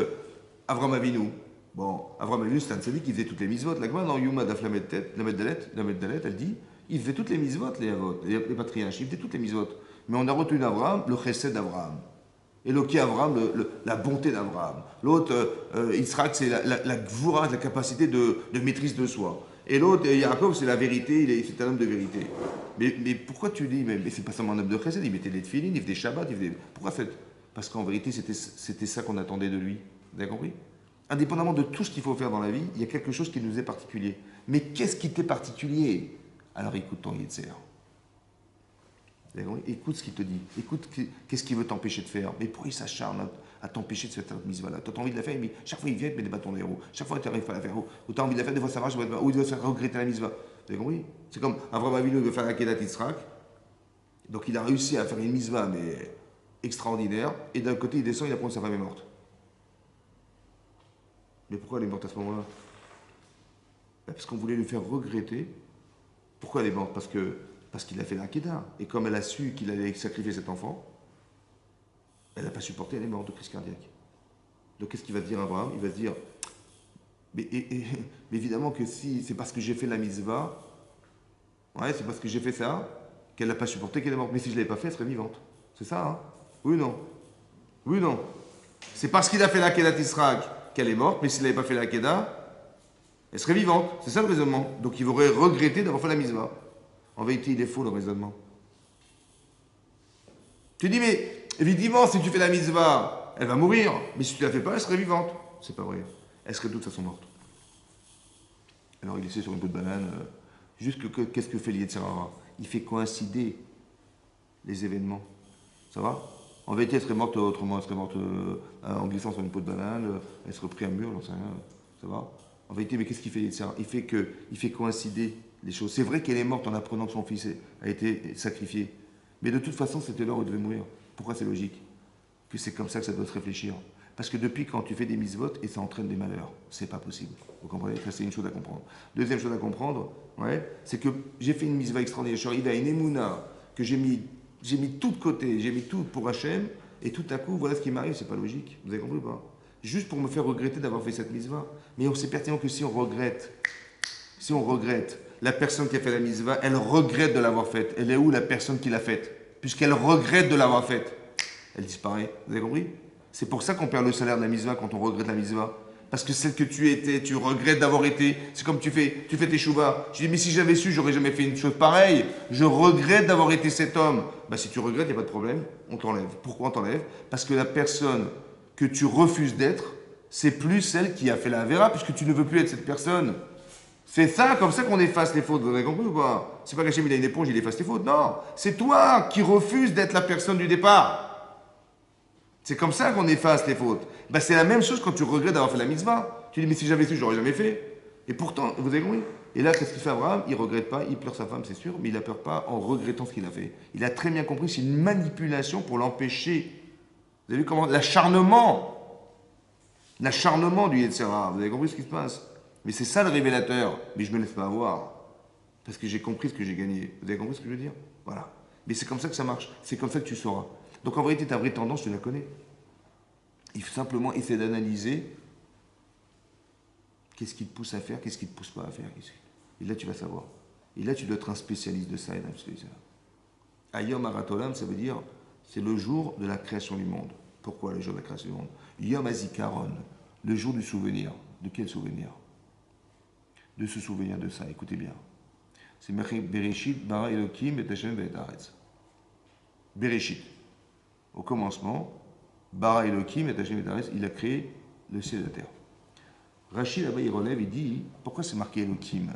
Avram Avinu. Bon, Avram Avinu, c'est un tzaddik qui faisait toutes les mitzvot. La Gemara dans Yuma Daf Lamed Dalet, elle dit, il faisait toutes les mitzvot, les patriarches, il faisait toutes les mitzvot. Mais on a retenu d'Abraham le chesed d'Abraham. Eloki Abraham, la bonté d'Abraham. L'autre, Yitzhak, c'est la gvoura, la capacité de maîtrise de soi. Et l'autre, Yaakov, c'est la vérité, c'est un homme de vérité. Mais pourquoi tu dis, mais c'est pas seulement un homme de chesed, il mettait des tefilines, il faisait Shabbat, Pourquoi fait? Parce qu'en vérité, c'était ça qu'on attendait de lui. Vous avez compris? Indépendamment de tout ce qu'il faut faire dans la vie, il y a quelque chose qui nous est particulier. Mais qu'est-ce qui t'est particulier? Alors écoute ton Yetzer. Écoute ce qu'il te dit. Écoute qu'est-ce qu'il veut t'empêcher de faire. Mais pourquoi il s'acharne à t'empêcher de faire cette mise-là? Tu as envie de la faire, mais chaque fois il vient, il te met des bâtons dans les roues. Chaque fois tu n'arrives pas à la faire. Ou tu as envie de la faire, des fois ça marche, ou il doit se faire regretter la mise-là. Vous avez compris? C'est comme Avraham Avinu veut faire la Kedat Yitzhak. Donc il a réussi à faire une mise-là, mais extraordinaire. Et d'un côté, il descend, il apprend que sa femme est morte. Mais pourquoi elle est morte à ce moment-là? Parce qu'on voulait lui faire regretter. Pourquoi elle est morte? Parce qu'il a fait l'Akedah. Et comme elle a su qu'il allait sacrifier cet enfant, elle n'a pas supporté, elle est morte de crise cardiaque. Donc qu'est-ce qu'il va se dire Abraham? Il va se dire, mais évidemment que si c'est parce que j'ai fait la mitzvah, ouais, c'est parce que j'ai fait ça, qu'elle n'a pas supporté, qu'elle est morte. Mais si je ne l'avais pas fait, elle serait vivante. C'est ça, hein? Oui ou non? Oui ou non? C'est parce qu'il a fait l'Akedah Yitzhak qu'elle est morte, mais s'il n'avait pas fait l'Akedah, elle serait vivante. C'est ça le raisonnement. Donc il aurait regretté d'avoir fait la mitzvah. En vérité, il est faux le raisonnement. Tu dis, mais évidemment, si tu fais la mitzvah, elle va mourir. Mais si tu ne la fais pas, elle serait vivante. C'est pas vrai. Elle serait de toute façon morte. Alors il essaie sur une peau de banane. Qu'est-ce que fait l'Yetzer Hara? Il fait coïncider les événements. Ça va? En vérité, elle serait morte autrement. Elle serait morte en glissant sur une peau de banane. Elle serait pris un mur, j'en sais rien. Ça va? En vérité, mais qu'est-ce qu'il fait l'Yetzer Hara? Il fait coïncider les choses. C'est vrai qu'elle est morte en apprenant que son fils a été sacrifié. Mais de toute façon, c'était l'heure où il devait mourir. Pourquoi c'est logique? Que c'est comme ça que ça doit se réfléchir. Parce que depuis quand tu fais des mitzvot et ça entraîne des malheurs, c'est pas possible. Vous comprenez? Ça, c'est une chose à comprendre. Deuxième chose à comprendre, ouais, c'est que j'ai fait une mitzvah extraordinaire. Je suis arrivé à une émouna que j'ai mis tout de côté, j'ai mis tout pour Hachem, et tout à coup, voilà ce qui m'arrive, c'est pas logique. Vous avez compris ou pas? Juste pour me faire regretter d'avoir fait cette mitzvah. Mais on sait pertinemment que si on regrette, la personne qui a fait la mitzvah, elle regrette de l'avoir faite. Elle est où la personne qui l'a faite? Puisqu'elle regrette de l'avoir faite, elle disparaît. Vous avez compris? C'est pour ça qu'on perd le salaire de la mitzvah quand on regrette la mitzvah. Parce que celle que tu étais, tu regrettes d'avoir été. C'est comme tu fais tes chouvas. Tu dis, mais si j'avais su, j'aurais jamais fait une chose pareille. Je regrette d'avoir été cet homme. Bah, si tu regrettes, il n'y a pas de problème. On t'enlève. Pourquoi on t'enlève? Parce que la personne que tu refuses d'être, c'est plus celle qui a fait la vera, puisque tu ne veux plus être cette personne. C'est ça, comme ça qu'on efface les fautes. Vous avez compris ou pas? C'est pas qu'Hachem il a une éponge, il efface les fautes. Non, c'est toi qui refuses d'être la personne du départ. C'est comme ça qu'on efface les fautes. Ben, c'est la même chose quand tu regrettes d'avoir fait la mitzvah. Tu dis, mais si j'avais su, j'aurais jamais fait. Et pourtant, vous avez compris? Et là, qu'est-ce qu'il fait Abraham? Il regrette pas, il pleure sa femme, c'est sûr, mais il a peur pas en regrettant ce qu'il a fait. Il a très bien compris, c'est une manipulation pour l'empêcher. Vous avez vu comment? L'acharnement du Yetzirah. Vous avez compris ce qui se passe? Mais c'est ça le révélateur. Mais je ne me laisse pas avoir. Parce que j'ai compris ce que j'ai gagné. Vous avez compris ce que je veux dire? Voilà. Mais c'est comme ça que ça marche. C'est comme ça que tu sauras. Donc en vérité, ta vraie tendance, tu la connais. Il faut simplement essayer d'analyser qu'est-ce qui te pousse à faire, qu'est-ce qui ne te pousse pas à faire. Et là, tu vas savoir. Et là, tu dois être un spécialiste de ça et d'un spécialiste. Ayom Aratolam, ça veut dire, c'est le jour de la création du monde. Pourquoi le jour de la création du monde? Yom Azikaron, le jour du souvenir. De quel souvenir? De se souvenir de ça, écoutez bien. C'est Bereshit, Bara Elokim, et Hashem, et Haaretz. Bereshit. Au commencement, Bara Elokim, et Hashem, et Haaretz, il a créé le ciel et la terre. Rachid, là-bas, il relève, il dit, pourquoi c'est marqué Elokim?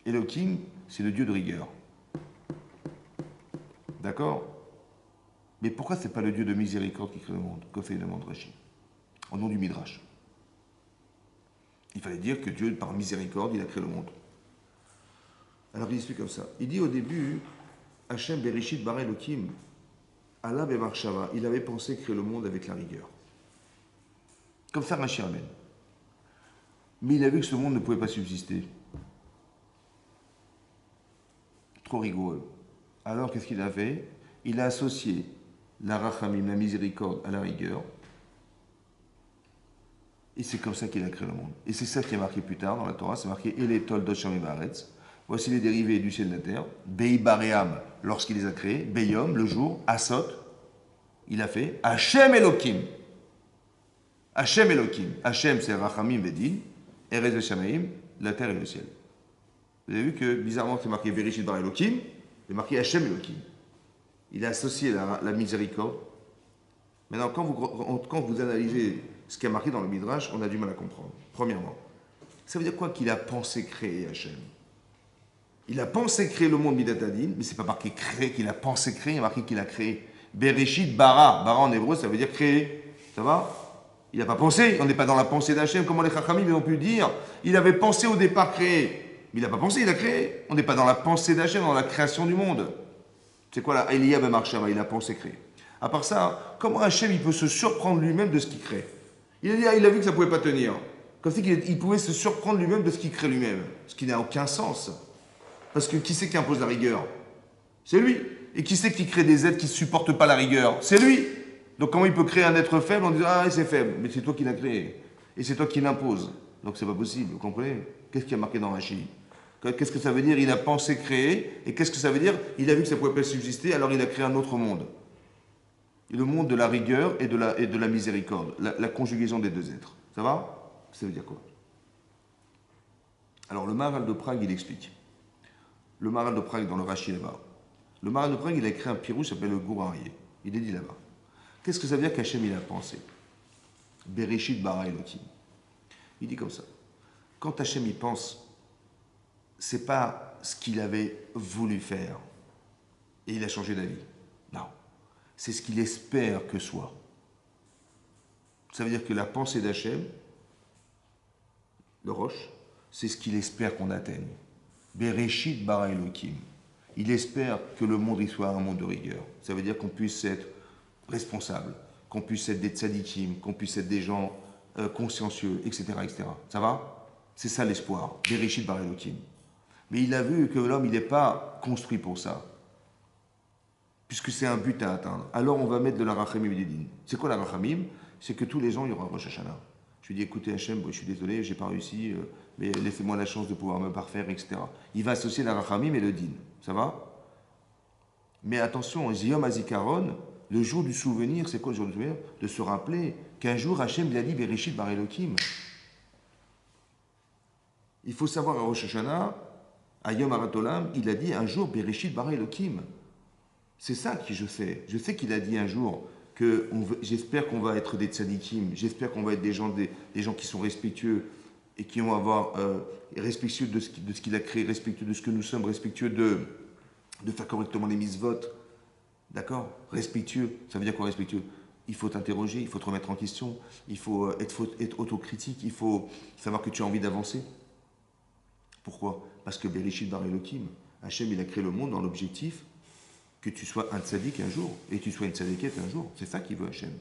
Elokim, c'est le Dieu de rigueur. D'accord? Mais pourquoi c'est pas le Dieu de miséricorde qui crée le monde, comme fait le demande Rachid, au nom du Midrash? Il fallait dire que Dieu, par miséricorde, il a créé le monde. Alors il explique comme ça. Il dit au début, Hachem Bereshit Bara Elokim, Allah Bemarshava, il avait pensé créer le monde avec la rigueur. Comme ça, Rachid ramène. Mais il a vu que ce monde ne pouvait pas subsister. Trop rigoureux. Alors qu'est-ce qu'il a fait? Il a associé la rachamim, la miséricorde, à la rigueur. Et c'est comme ça qu'il a créé le monde. Et c'est ça qui est marqué plus tard dans la Torah, c'est marqué Eletol Dosham et Baaretz. Voici les dérivés du ciel et de la terre. Bei Baream, lorsqu'il les a créés. Beyom, le jour. Asot, il a fait. Hachem Elokim. Hachem Elokim. Hachem, c'est Rachamim Vedin. Erez Veshamaim, la terre et le ciel. Vous avez vu que, bizarrement, c'est marqué Bereshit Bara Elokim, c'est marqué Hachem Elokim. Il a associé la miséricorde. Maintenant, quand vous analysez ce qui est marqué dans le Midrash, on a du mal à comprendre. Premièrement, ça veut dire quoi qu'il a pensé créer Hachem? Il a pensé créer le monde Midatadin, mais c'est pas marqué créer qu'il a pensé créer, il y a marqué qu'il a créé. Bereshit Bara. Bara en hébreu, ça veut dire créer. Ça va? Il n'a pas pensé, on n'est pas dans la pensée d'Hachem, comment les Chachamim ont pu dire. Il avait pensé au départ créer. Mais il n'a pas pensé, il a créé. On n'est pas dans la pensée d'Hachem, dans la création du monde. C'est quoi là? Eliyahu ben Marshava, il a pensé créer. À part ça, comment Hachem il peut se surprendre lui-même de ce qu'il crée? Il a vu que ça ne pouvait pas tenir. Comme si il pouvait se surprendre lui-même de ce qu'il crée lui-même. Ce qui n'a aucun sens. Parce que qui c'est qui impose la rigueur? C'est lui. Et qui c'est qui crée des êtres qui ne supportent pas la rigueur? C'est lui. Donc comment il peut créer un être faible en disant ah c'est faible? Mais c'est toi qui l'as créé. Et c'est toi qui l'imposes. Donc c'est pas possible, vous comprenez? Qu'est-ce qui a marqué dans Rachid? Qu'est-ce que ça veut dire? Il a pensé créer. Et qu'est-ce que ça veut dire? Il a vu que ça ne pouvait pas subsister, alors il a créé un autre monde. Et le monde de la rigueur et de la miséricorde. La conjugaison des deux êtres. Ça va? Ça veut dire quoi? Alors le Maharal de Prague, il explique. Le Maharal de Prague dans le Rashi là-bas. Le Maharal de Prague, il a écrit un pirou qui s'appelle le Gourarié. Il est dit là-bas. Qu'est-ce que ça veut dire qu'Hachem il a pensé? Bereshit bara Elokim. Il dit comme ça. Quand Hachem il pense, c'est pas ce qu'il avait voulu faire et il a changé d'avis. Non. C'est ce qu'il espère que soit. Ça veut dire que la pensée d'Hachem, le Roche, c'est ce qu'il espère qu'on atteigne. Bereshit bara Elokim. Il espère que le monde il soit un monde de rigueur. Ça veut dire qu'on puisse être responsable, qu'on puisse être des tzadikim, qu'on puisse être des gens consciencieux, etc., etc. Ça va? C'est ça l'espoir. Bereshit bara Elokim. Mais il a vu que l'homme, il n'est pas construit pour ça. Puisque c'est un but à atteindre. Alors on va mettre de la rachamim et din. C'est quoi la rachamim? C'est que tous les ans, il y aura un Rosh Hashanah. Je lui dis, écoutez Hachem, je suis désolé, j'ai pas réussi, mais laissez-moi la chance de pouvoir me parfaire, etc. Il va associer la rachamim et le din. Ça va? Mais attention, Yom Hazikaron, Le jour du souvenir, c'est quoi le jour du souvenir? De se rappeler qu'un jour, Hachem, il a dit Bereshit bar Elohim. Il faut savoir à Rosh Hashanah, à Yom Haratolam, il a dit un jour Bereshit bar Elohim. C'est ça que je sais. Je sais qu'il a dit un jour que j'espère qu'on va être des tzadikim, j'espère qu'on va être des gens qui sont respectueux et qui vont avoir respectueux de ce qu'il a créé, respectueux de ce que nous sommes, respectueux de faire correctement les mitzvot. D'accord? Respectueux. Ça veut dire quoi respectueux? Il faut t'interroger, il faut te remettre en question, il faut être autocritique, il faut savoir que tu as envie d'avancer. Pourquoi? Parce que Bereshit bar Elohim, Hachem, il a créé le monde dans l'objectif que tu sois un tzaddik un jour et que tu sois une tzadikette un jour. C'est ça qu'il veut Hachem.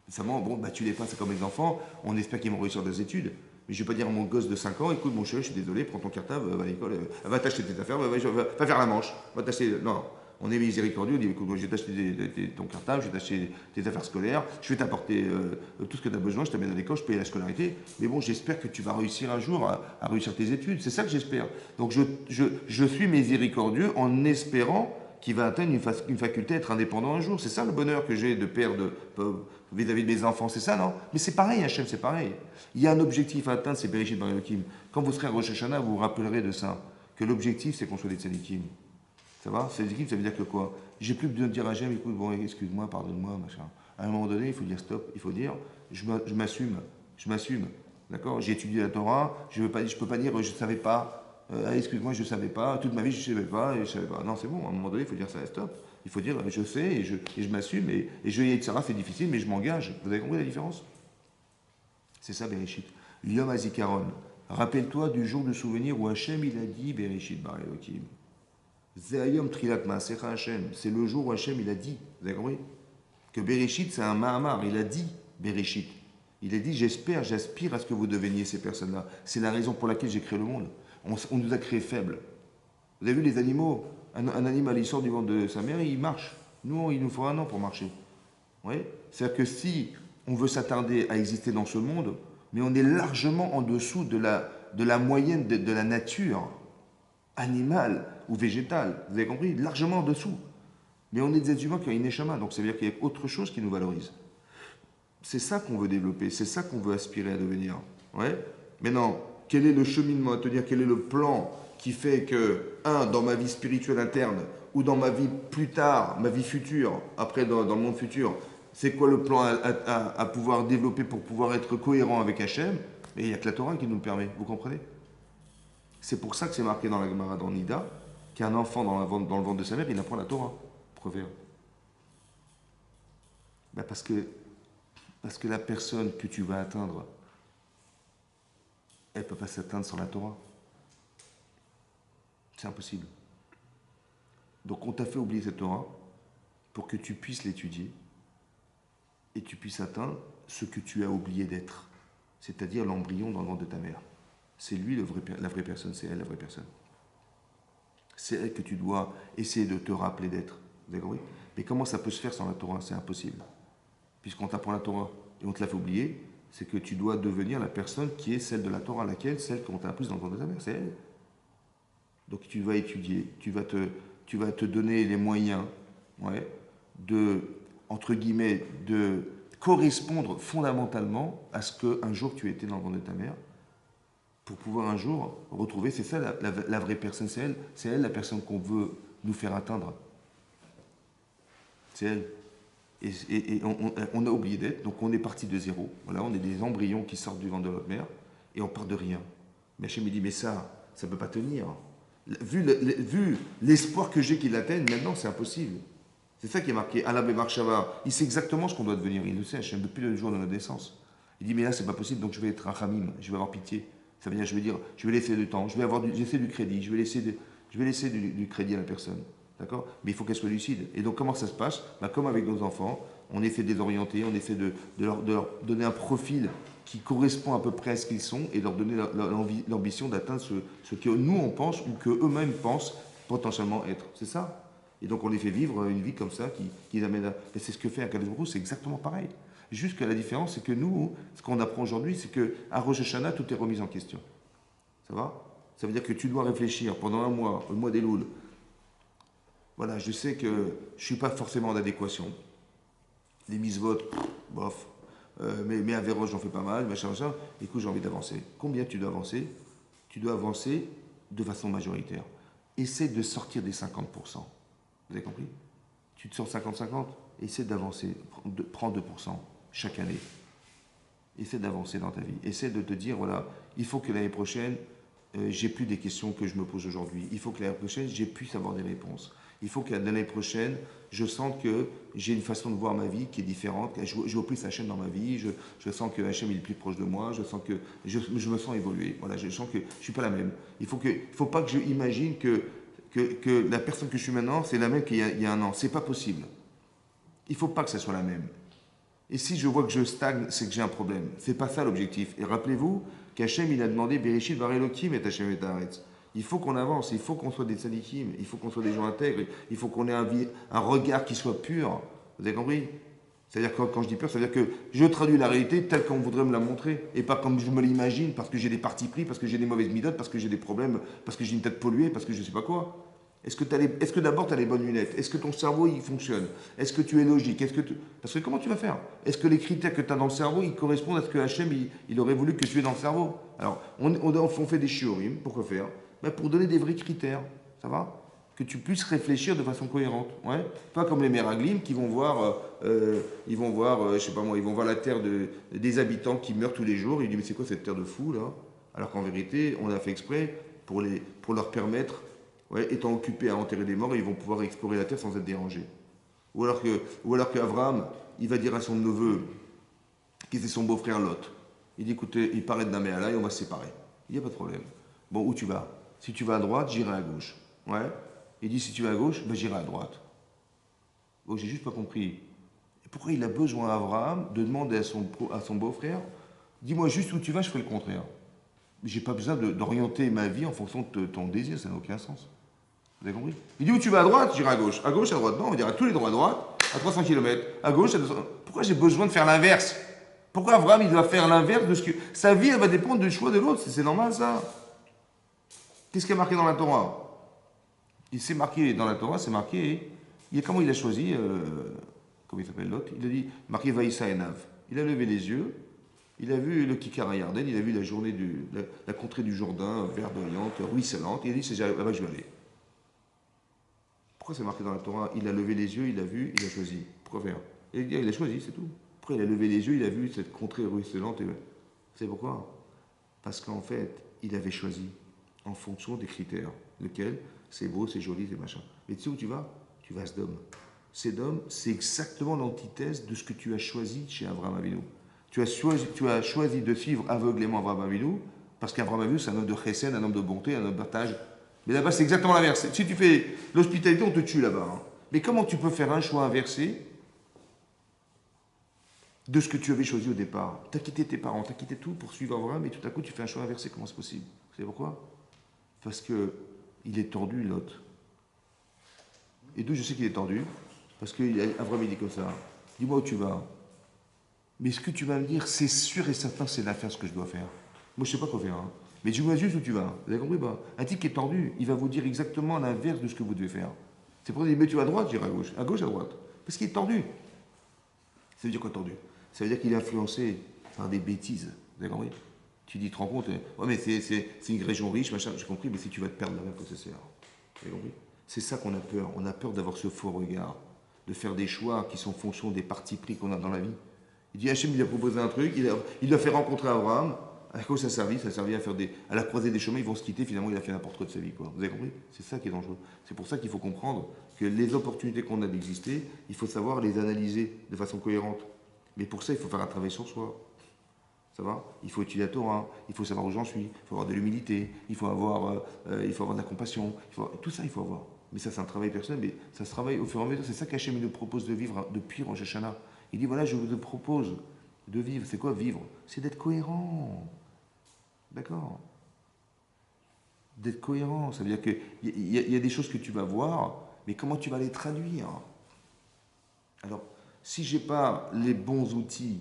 Seulement, bon, bah, tu les passes comme les enfants, on espère qu'ils vont réussir des études. Mais je ne vais pas dire à mon gosse de 5 ans, écoute mon chéri, je suis désolé, prends ton cartable, va à l'école, va t'acheter tes affaires, va faire la manche, va t'acheter. Non, on est miséricordieux, on dit écoute, moi, je vais t'acheter ton cartable, je vais t'acheter tes affaires scolaires, je vais t'apporter tout ce que tu as besoin, je t'amène à l'école, je paye la scolarité. Mais bon, j'espère que tu vas réussir un jour à réussir tes études. C'est ça que j'espère. Donc je suis miséricordieux en espérant qu'il va atteindre une faculté à être indépendant un jour. C'est ça le bonheur que j'ai de père vis-à-vis de mes enfants, c'est ça, non? Mais c'est pareil, Hachem, c'est pareil. Il y a un objectif à atteindre, c'est Bereshit bar Elohim. Quand vous serez à Rosh Hashanah, vous vous rappellerez de ça, que l'objectif, c'est qu'on soit des tzadikim. Ça va? Tzadikim, ça veut dire que quoi? J'ai plus besoin de dire à Hachem, écoute, bon, excuse-moi, pardonne-moi, machin. À un moment donné, il faut dire stop, il faut dire, je m'assume, d'accord? J'ai étudié la Torah, je ne peux pas dire, je ne savais pas, excuse-moi, je ne savais pas, toute ma vie, je ne savais pas, et je savais pas. Non, c'est bon, à un moment donné, il faut dire ça, stop. Il faut dire, je sais, et je m'assume, et je vais etc. C'est difficile, mais je m'engage. Vous avez compris la différence? C'est ça, Bereshit. Yom HaZikaron. Rappelle-toi du jour de souvenir où Hachem, il a dit, Bereshit bar Elohim. Zayom Trilat Maasecha Hachem. C'est le jour où Hachem, il a dit. Vous avez compris? Que Bereshit, c'est un Mahamar. Il a dit, Bereshit. Il a dit, j'aspire à ce que vous deveniez ces personnes-là. C'est la raison pour laquelle j'ai créé le monde. On nous a créés faibles. Vous avez vu les animaux? Un animal, il sort du ventre de sa mère et il marche. Nous, il nous faut 1 an pour marcher. Oui. C'est-à-dire que si on veut s'attarder à exister dans ce monde, mais on est largement en dessous de la moyenne de la nature animale ou végétale. Vous avez compris? Largement en dessous. Mais on est des êtres humains qui ont une neshama, donc ça veut dire qu'il y a autre chose qui nous valorise. C'est ça qu'on veut développer, c'est ça qu'on veut aspirer à devenir. Ouais. Maintenant, quel est le cheminement à tenir? Quel est le plan qui fait que, dans ma vie spirituelle interne, ou dans ma vie plus tard, ma vie future, après dans le monde futur, c'est quoi le plan à pouvoir développer pour pouvoir être cohérent avec Hachem? Et il n'y a que la Torah qui nous le permet, vous comprenez? C'est pour ça que c'est marqué dans la Gemara dans Nida, qu'un enfant dans le ventre de sa mère, il apprend la Torah. Proverbe. Ben parce que la personne que tu vas atteindre, elle ne peut pas s'atteindre sans la Torah. C'est impossible. Donc on t'a fait oublier cette Torah pour que tu puisses l'étudier et tu puisses atteindre ce que tu as oublié d'être, c'est-à-dire l'embryon dans le ventre de ta mère. C'est lui la vraie personne, c'est elle la vraie personne. C'est elle que tu dois essayer de te rappeler d'être. Vous avez compris? Mais comment ça peut se faire sans la Torah? C'est impossible. Puisqu'on t'apprend la Torah et on te l'a fait oublier, c'est que tu dois devenir la personne qui est celle de la Torah, celle qu'on t'a apprise dans le ventre de ta mère, c'est elle. Donc tu vas étudier, tu vas te donner les moyens, ouais, entre guillemets, de correspondre fondamentalement à ce qu'un jour tu étais dans le ventre de ta mère, pour pouvoir un jour retrouver, c'est ça la vraie personne, c'est elle la personne qu'on veut nous faire atteindre. C'est elle. Et on a oublié d'être, donc on est parti de zéro. Voilà, on est des embryons qui sortent du ventre de notre mère, et on part de rien. Mais Hachem me dit, mais ça ne peut pas tenir. Vu l'espoir que j'ai qu'il atteigne, maintenant c'est impossible. C'est ça qui est marqué. Allah Marshava, il sait exactement ce qu'on doit devenir. Il le sait, Hachem, depuis le jour de notre naissance. Il dit, mais là c'est pas possible, donc je vais être un Hamim, je vais avoir pitié. Ça veut dire, je vais laisser du temps, je vais laisser du crédit, je vais laisser du crédit à la personne. D'accord? Mais il faut qu'elle soit lucide. Et donc, comment ça se passe? Comme avec nos enfants, on essaie de les orienter, on essaie de leur donner un profil qui correspond à peu près à ce qu'ils sont et leur donner l'ambition d'atteindre ce que nous, on pense ou qu'eux-mêmes pensent potentiellement être. C'est ça? Et donc, on les fait vivre une vie comme ça qui les amène à... Et c'est ce que fait un Kadosh Baruch Hu, c'est exactement pareil. Juste que la différence, c'est que nous, ce qu'on apprend aujourd'hui, c'est qu'à Rosh Hashanah, tout est remis en question. Ça va? Ça veut dire que tu dois réfléchir pendant un mois, le mois des Louls. Voilà, je sais que je ne suis pas forcément en adéquation. Les mises-votes, bof. Mais à Véros, j'en fais pas mal, machin, machin. Écoute, j'ai envie d'avancer. Combien tu dois avancer? Tu dois avancer de façon majoritaire. Essaie de sortir des 50%. Vous avez compris? Tu te sors 50-50, essaie d'avancer. Prends 2% chaque année. Essaie d'avancer dans ta vie. Essaie de te dire, voilà, il faut que l'année prochaine, j'ai plus des questions que je me pose aujourd'hui. Il faut que l'année prochaine, j'ai pu avoir des réponses. Il faut que l'année prochaine, je sente que j'ai une façon de voir ma vie qui est différente. Je vois plus Hachem dans ma vie. Je sens que Hachem est plus proche de moi. Je sens que je me sens évoluer. Voilà, je sens que je ne suis pas la même. Il faut pas que je imagine que la personne que je suis maintenant, c'est la même qu'il y a un an. C'est pas possible. Il ne faut pas que ça soit la même. Et si je vois que je stagne, c'est que j'ai un problème. C'est pas ça l'objectif. Et rappelez-vous qu'Hachem, il a demandé Bereshit var Elokim et Hachem et Haaretz. Il faut qu'on avance, il faut qu'on soit des tzadikim, il faut qu'on soit des gens intègres, il faut qu'on ait un regard qui soit pur. Vous avez compris? C'est-à-dire que quand je dis pur, ça veut dire que je traduis la réalité telle qu'on voudrait me la montrer, et pas comme je me l'imagine, parce que j'ai des partis pris, parce que j'ai des mauvaises midotes, parce que j'ai des problèmes, parce que j'ai une tête polluée, parce que je ne sais pas quoi. Est-ce que d'abord tu as les bonnes lunettes? Est-ce que ton cerveau il fonctionne? Est-ce que tu es logique? Parce que comment tu vas faire? Est-ce que les critères que tu as dans le cerveau ils correspondent à ce que Hachem il aurait voulu que tu aies dans le cerveau? Alors, on fait des shiurim, pourquoi faire? Ben, pour donner des vrais critères, ça va? Que tu puisses réfléchir de façon cohérente. Ouais. Pas comme les Meraglim qui vont voir, je sais pas moi, ils vont voir la terre des habitants qui meurent tous les jours. Ils disent mais c'est quoi cette terre de fou là? Alors qu'en vérité, on a fait exprès pour leur permettre, ouais, étant occupés à enterrer des morts, ils vont pouvoir explorer la terre sans être dérangés. Ou alors qu'Abraham, il va dire à son neveu, qui c'est son beau-frère Lot, il dit écoutez, il paraît de Naméala et on va se séparer. Il n'y a pas de problème. Bon, où tu vas? Si tu vas à droite, j'irai à gauche. Ouais. Il dit si tu vas à gauche, ben j'irai à droite. Bon, j'ai juste pas compris. Pourquoi il a besoin, Abraham, de demander à son beau-frère, dis-moi juste où tu vas, je ferai le contraire. J'ai pas besoin d'orienter ma vie en fonction de ton désir, ça n'a aucun sens. Vous avez compris? Il dit où tu vas à droite, j'irai à gauche. À gauche, à droite. Non, on dirait tous les droits à droite, à 300 km. À gauche, à 200. Pourquoi j'ai besoin de faire l'inverse? Pourquoi Abraham, il doit faire l'inverse de ce que. Sa vie, elle va dépendre du choix de l'autre. C'est normal, ça. Qu'est-ce qui est marqué dans la Torah? Il s'est marqué dans la Torah, c'est marqué. Comment il a choisi comment il s'appelle l'autre? Il a dit marqué Vaïssa et Nav. Il a levé les yeux, il a vu le Kikar à Yarden, il a vu la journée la contrée du Jourdain, verdoyante, ruisselante. Il a dit c'est là-bas que je vais aller. Pourquoi c'est marqué dans la Torah? Il a levé les yeux, il a vu, il a choisi. Pourquoi faire? Il a choisi, c'est tout. Pourquoi il a levé les yeux, il a vu cette contrée ruisselante? Vous savez pourquoi? Parce qu'en fait, il avait choisi en fonction des critères. Lequel? C'est beau, c'est joli, c'est machin. Mais tu sais où tu vas? Tu vas à Sdom. Sdom, c'est exactement l'antithèse de ce que tu as choisi chez Abraham Avinu. Tu as choisi de suivre aveuglément Abraham Avinu, parce qu'Abraham Avinu, c'est un homme de chesed, un homme de bonté, un homme de partage. Mais là-bas, c'est exactement l'inverse. Si tu fais l'hospitalité, on te tue là-bas. Hein. Mais comment tu peux faire un choix inversé de ce que tu avais choisi au départ? Tu as quitté tes parents, tu as quitté tout pour suivre Abraham, et tout à coup, tu fais un choix inversé. Comment c'est possible? Vous savez pourquoi? Parce que il est tordu, Lot. Et d'où je sais qu'il est tordu? Parce qu'Abraham, il dit comme ça. Dis-moi où tu vas. Mais ce que tu vas me dire, c'est sûr et certain, c'est l'affaire ce que je dois faire. Moi, je ne sais pas quoi faire. Hein. Mais dis-moi juste où tu vas. Vous avez compris pas? Un type qui est tordu, il va vous dire exactement l'inverse de ce que vous devez faire. C'est pour dire, mais tu vas à droite, j'irai à gauche. À gauche, à droite. Parce qu'il est tordu. Ça veut dire quoi, tordu? Ça veut dire qu'il est influencé par des bêtises. Vous avez compris? Tu dis, tu te rends compte, ouais, mais c'est une région riche, machin, j'ai compris, mais si tu vas te perdre là-bas, quoi ça sert? Vous avez compris? C'est ça qu'on a peur. On a peur d'avoir ce faux regard, de faire des choix qui sont en fonction des partis pris qu'on a dans la vie. Il dit, Hachem, il a proposé un truc, il a fait rencontrer Abraham. À quoi ça a servi à la croisée des chemins, ils vont se quitter, finalement, il a fait n'importe quoi de sa vie. Quoi. Vous avez compris? C'est ça qui est dangereux. C'est pour ça qu'il faut comprendre que les opportunités qu'on a d'exister, il faut savoir les analyser de façon cohérente. Mais pour ça, il faut faire un travail sur soi. Ça va? Il faut étudier la Torah, il faut savoir où j'en suis, il faut avoir de l'humilité, il faut avoir de la compassion, tout ça il faut avoir. Mais ça c'est un travail personnel, mais ça se travaille au fur et à mesure. C'est ça qu'Hachem nous propose de vivre depuis Rosh Hashanah. Il dit voilà, je vous propose de vivre. C'est quoi vivre? C'est d'être cohérent. D'accord? D'être cohérent. Ça veut dire qu'il y a des choses que tu vas voir, mais comment tu vas les traduire? Alors, si je n'ai pas les bons outils,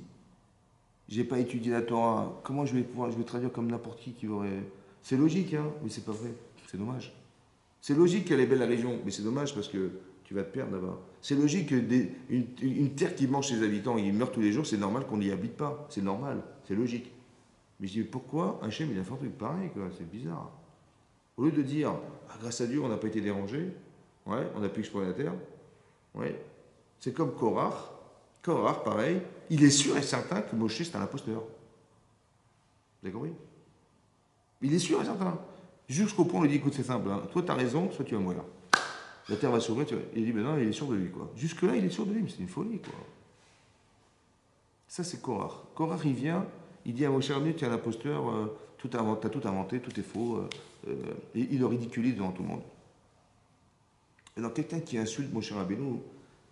j'ai pas étudié la Torah, comment je vais traduire comme n'importe qui aurait. C'est logique, hein, mais c'est pas vrai. C'est dommage. C'est logique qu'elle est belle la région, mais c'est dommage parce que Tu vas te perdre là-bas. C'est logique que une terre qui mange ses habitants, ils meurent tous les jours, c'est normal qu'on n'y habite pas. C'est normal, c'est logique. Mais je dis, pourquoi Hachem, il a fait un truc pareil, quoi? C'est bizarre. Au lieu de dire, ah, grâce à Dieu, on n'a pas été dérangé, ouais, on a pu explorer la terre, ouais. C'est comme Korach. Korach, pareil, il est sûr et certain que Moshe, c'est un imposteur. Vous avez compris? Il est sûr et certain. Jusqu'au point où il dit, écoute, c'est simple, hein. Toi, tu as raison, soit tu vas mourir. La terre va s'ouvrir, tu vois. Il dit, ben non, il est sûr de lui, quoi. Jusque-là, il est sûr de lui, mais c'est une folie, quoi. Ça, c'est Korach. Korach, il vient, il dit à Moshe Rabbeinu, tu es un imposteur, tu as tout inventé, tout est faux, et il le ridiculise devant tout le monde. Et donc, quelqu'un qui insulte Moshe Rabbeinu,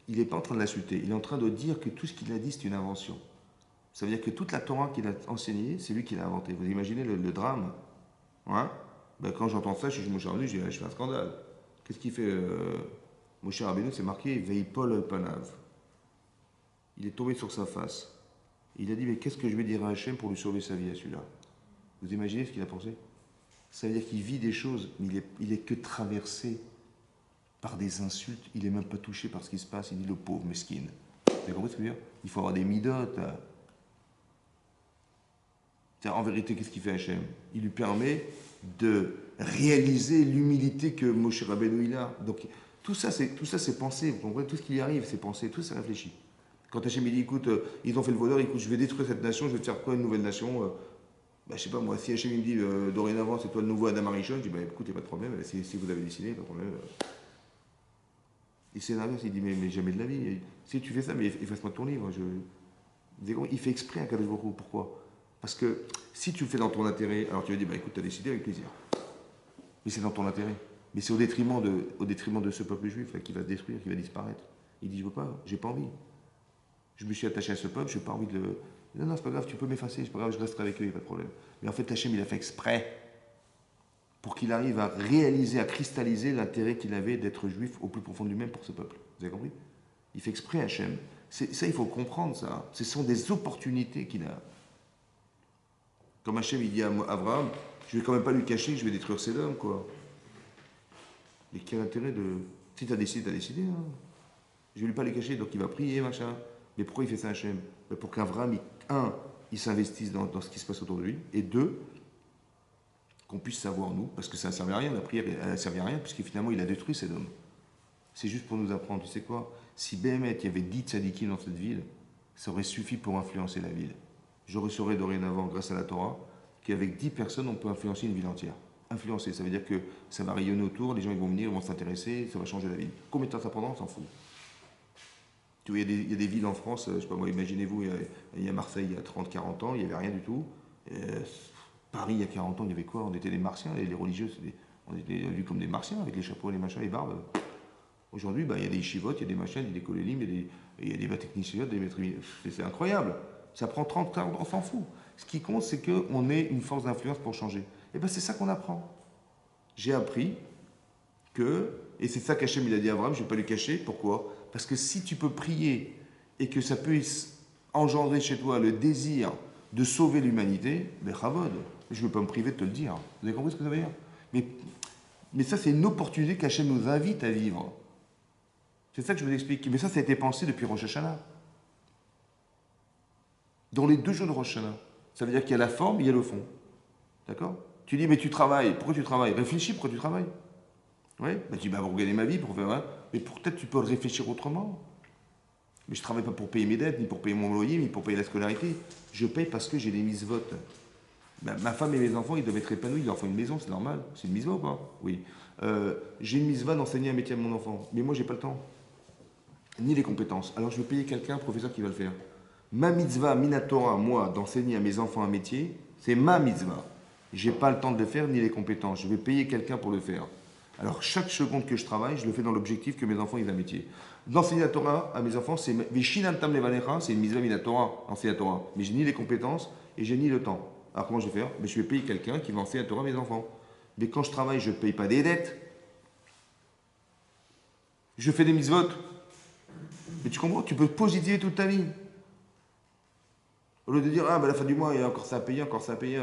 il n'est pas en train de l'insulter, il est en train de dire que tout ce qu'il a dit, c'est une invention. Ça veut dire que toute la Torah qu'il a enseignée, c'est lui qui l'a inventée. Vous imaginez le drame, hein? Ben, quand j'entends ça, je suis Moshe Rabbeinu, je fais un scandale. Qu'est-ce qu'il fait Moshe Rabbeinu, c'est marqué Veipol Panav. Il est tombé sur sa face. Il a dit, mais qu'est-ce que je vais dire à Hachem pour lui sauver sa vie à celui-là? Vous imaginez ce qu'il a pensé? Ça veut dire qu'il vit des choses, mais il est que traversé par des insultes. Il n'est même pas touché par ce qui se passe. Il dit, le pauvre mesquine. Vous avez compris ce que je veux dire? Il faut avoir des midotes. En vérité, qu'est-ce qu'il fait Hachem? Il lui permet de réaliser l'humilité que Moshe Rabbeinu il a. Donc tout ça c'est pensé, vous comprenez? Tout ce qui y arrive, c'est pensé, tout ça c'est réfléchi. Quand Hachem il dit, écoute, ils ont fait le voleur, écoute, je vais détruire cette nation, je vais te faire quoi, une nouvelle nation? Je sais pas moi, si Hachem il me dit, dorénavant c'est toi le nouveau Adam Arishon, je dis, écoute, il n'y a pas de problème, si vous avez décidé, pas de problème. Et c'est l'inverse, il dit, mais jamais de la vie. Si tu fais ça, mais efface-moi ton livre. Il fait exprès un Kadosh Baruch Hu. Pourquoi? Parce que si tu le fais dans ton intérêt, alors tu vas dire, écoute, tu as décidé avec plaisir. Mais c'est dans ton intérêt. Mais c'est au détriment de ce peuple juif là, qui va se détruire, qui va disparaître. Il dit, je veux pas, j'ai pas envie. Je me suis attaché à ce peuple, je n'ai pas envie de le... Non, c'est pas grave, tu peux m'effacer, c'est pas grave, je resterai avec eux, il n'y a pas de problème. Mais en fait, Hachem, il a fait exprès pour qu'il arrive à réaliser, à cristalliser l'intérêt qu'il avait d'être juif au plus profond de lui-même pour ce peuple. Vous avez compris? Il fait exprès, Hachem. Ça, il faut comprendre, ça. Ce sont des opportunités qu'il a. Comme Hachem, il dit à Abraham, je vais quand même pas lui cacher que je vais détruire Sédom, quoi. Mais quel intérêt de... Si tu as décidé, tu as décidé. Hein. Je vais lui pas les cacher, donc il va prier, machin. Mais pourquoi il fait ça, Hachem? Pour qu'Abraham, il s'investisse dans ce qui se passe autour de lui, et deux, qu'on puisse savoir, nous, parce que ça ne servait à rien, la prière, elle ne servait à rien, puisque finalement, il a détruit Sédom. C'est juste pour nous apprendre, tu sais quoi? Si Béhémet, il y avait 10 tzadikim dans cette ville, ça aurait suffi pour influencer la ville. Je saurai dorénavant, grâce à la Torah, qu'avec 10 personnes, on peut influencer une ville entière. Influencer, ça veut dire que ça va rayonner autour, les gens ils vont venir, ils vont s'intéresser, ça va changer la ville. Combien de temps ça prendra, on s'en fout. Tu vois, il y a des villes en France, je sais pas moi, imaginez-vous, il y a Marseille il y a 30-40 ans, il n'y avait rien du tout. Paris il y a 40 ans, il y avait quoi? On était des martiens, les religieux, on était vus comme des martiens, avec les chapeaux, les machins, les barbes. Aujourd'hui, il y a des chivotes, il y a des machins, il y a des colélim, il y a des techniciens, des maîtres. C'est incroyable. Ça prend 30, 40, on s'en fout. Ce qui compte, c'est qu'on ait une force d'influence pour changer. Et bien, c'est ça qu'on apprend. J'ai appris que, et c'est ça qu'Hachem il a dit à Abraham, je ne vais pas lui cacher. Pourquoi? Parce que si tu peux prier et que ça puisse engendrer chez toi le désir de sauver l'humanité, ben Chavod, je ne vais pas me priver de te le dire. Vous avez compris ce que ça veut dire? Mais ça, c'est une opportunité qu'Hachem nous invite à vivre. C'est ça que je vous explique. Mais ça a été pensé depuis Rosh Hashanah. Dans les 2 jours de Rosh Hashanah. Ça veut dire qu'il y a la forme, il y a le fond. D'accord? Tu dis, mais tu travailles. Pourquoi tu travailles? Réfléchis, pourquoi tu travailles? Oui? Tu dis, pour gagner ma vie, pour faire... Hein? Mais peut-être tu peux réfléchir autrement. Mais je ne travaille pas pour payer mes dettes, ni pour payer mon loyer, ni pour payer la scolarité. Je paye parce que j'ai des mises-votes. Ma femme et mes enfants, ils doivent être épanouis, ils leur font une maison, c'est normal. C'est une mise-va ou pas? Oui. J'ai une mise-va d'enseigner un métier à mon enfant. Mais moi, j'ai pas le temps. Ni les compétences. Alors je vais payer quelqu'un, un professeur qui va le faire. Ma mitzvah, Minatora, moi, d'enseigner à mes enfants un métier, c'est ma mitzvah. Je n'ai pas le temps de le faire, ni les compétences. Je vais payer quelqu'un pour le faire. Alors chaque seconde que je travaille, je le fais dans l'objectif que mes enfants aient un métier. D'enseigner la Torah à mes enfants, c'est Vishinantam Levanecha, c'est une mitzvah Minatora, enseigner la Torah. Mais je n'ai ni les compétences et je n'ai ni le temps. Alors comment je vais faire? Je vais payer quelqu'un qui va enseigner la Torah à mes enfants. Mais quand je travaille, je ne paye pas des dettes. Je fais des mitzvot. Mais tu comprends, tu peux positiver toute ta vie. Au lieu de dire, la fin du mois, il y a encore ça à payer,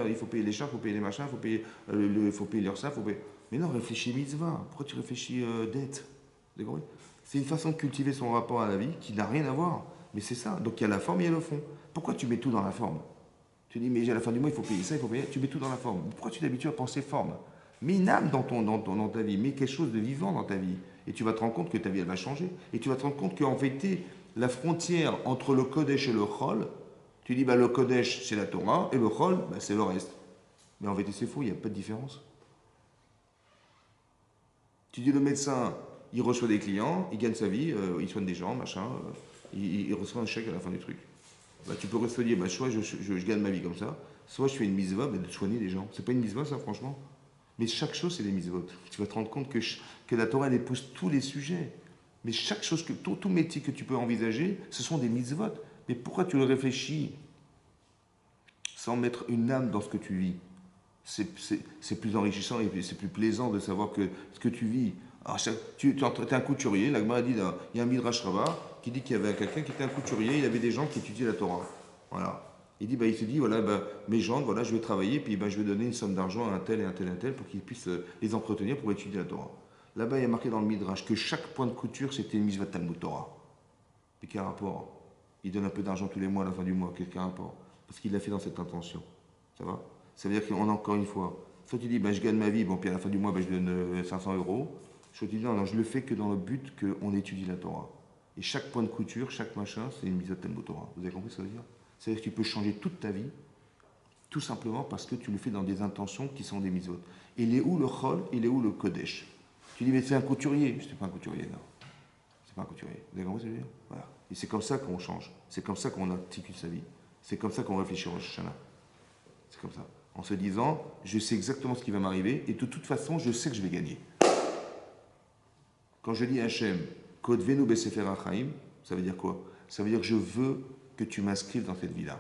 il faut payer les chars, il faut payer les machins, il faut payer l'URSSAF, Mais non, réfléchis mitzvah. Pourquoi tu réfléchis dette? Vous avez compris? C'est une façon de cultiver son rapport à la vie qui n'a rien à voir. Mais c'est ça. Donc il y a la forme et il y a le fond. Pourquoi tu mets tout dans la forme? Tu dis, mais à la fin du mois, il faut payer ça, il faut payer. Tu mets tout dans la forme. Pourquoi tu t'habitues à penser forme? Mets une âme dans ta vie. Mets quelque chose de vivant dans ta vie. Et tu vas te rendre compte que ta vie, elle va changer. Et tu vas te rendre compte qu'en vérité, la frontière entre le Kodesh et le Chol, tu dis, bah, le Kodesh, c'est la Torah, et le Chol, bah, c'est le reste. Mais en vérité, c'est faux, il n'y a pas de différence. Tu dis, le médecin, il reçoit des clients, il gagne sa vie, il soigne des gens, machin, il reçoit un chèque à la fin du truc. Bah, tu peux rester dire, bah, soit je gagne ma vie comme ça, soit je fais une mitzvah bah, de soigner les gens. C'est pas une mitzvah, ça, franchement. Mais chaque chose, c'est des mitzvot. Tu vas te rendre compte que la Torah, elle épouse tous les sujets. Mais chaque chose, tout métier que tu peux envisager, ce sont des mitzvot. Mais pourquoi tu le réfléchis sans mettre une âme dans ce que tu vis? C'est plus enrichissant et c'est plus plaisant de savoir que ce que tu vis. Alors, tu es un couturier, l'Agma a dit, il y a un Midrash Rabbah qui dit qu'il y avait quelqu'un qui était un couturier, il avait des gens qui étudiaient la Torah. Voilà. Il dit, il se dit, voilà, mes gens, voilà, je vais travailler, puis je vais donner une somme d'argent à un tel et un tel et un tel pour qu'ils puissent les entretenir pour étudier la Torah. Là-bas, il y a marqué dans le Midrash que chaque point de couture, c'était une mitzvah Talmud Torah. Mais quel rapport? Il donne un peu d'argent tous les mois à la fin du mois, quel rapport? Parce qu'il l'a fait dans cette intention. Ça va? Ça veut dire qu'on a encore une fois, soit tu dis, je gagne ma vie, bon, puis à la fin du mois, je donne 500 euros. Soit tu dis, non, je le fais que dans le but qu'on étudie la Torah. Et chaque point de couture, chaque machin, c'est une mitzvah Talmud Torah. Vous avez compris ce que ça veut dire? C'est-à-dire que tu peux changer toute ta vie, tout simplement parce que tu le fais dans des intentions qui sont des mitzvot. Il est où le chol? Il est où le kodesh? Tu dis, mais c'est un couturier. Je ne suis pas un couturier, non. C'est pas un couturier. Vous avez compris ce que je veux dire? Voilà. Et c'est comme ça qu'on change. C'est comme ça qu'on articule sa vie. C'est comme ça qu'on réfléchit au Rosh Hashanah. C'est comme ça. En se disant, je sais exactement ce qui va m'arriver et de toute façon, je sais que je vais gagner. Quand je dis Hachem, Kodvenu Besefer HaChaim, ça veut dire quoi? Ça veut dire que je veux que tu m'inscrives dans cette vie-là.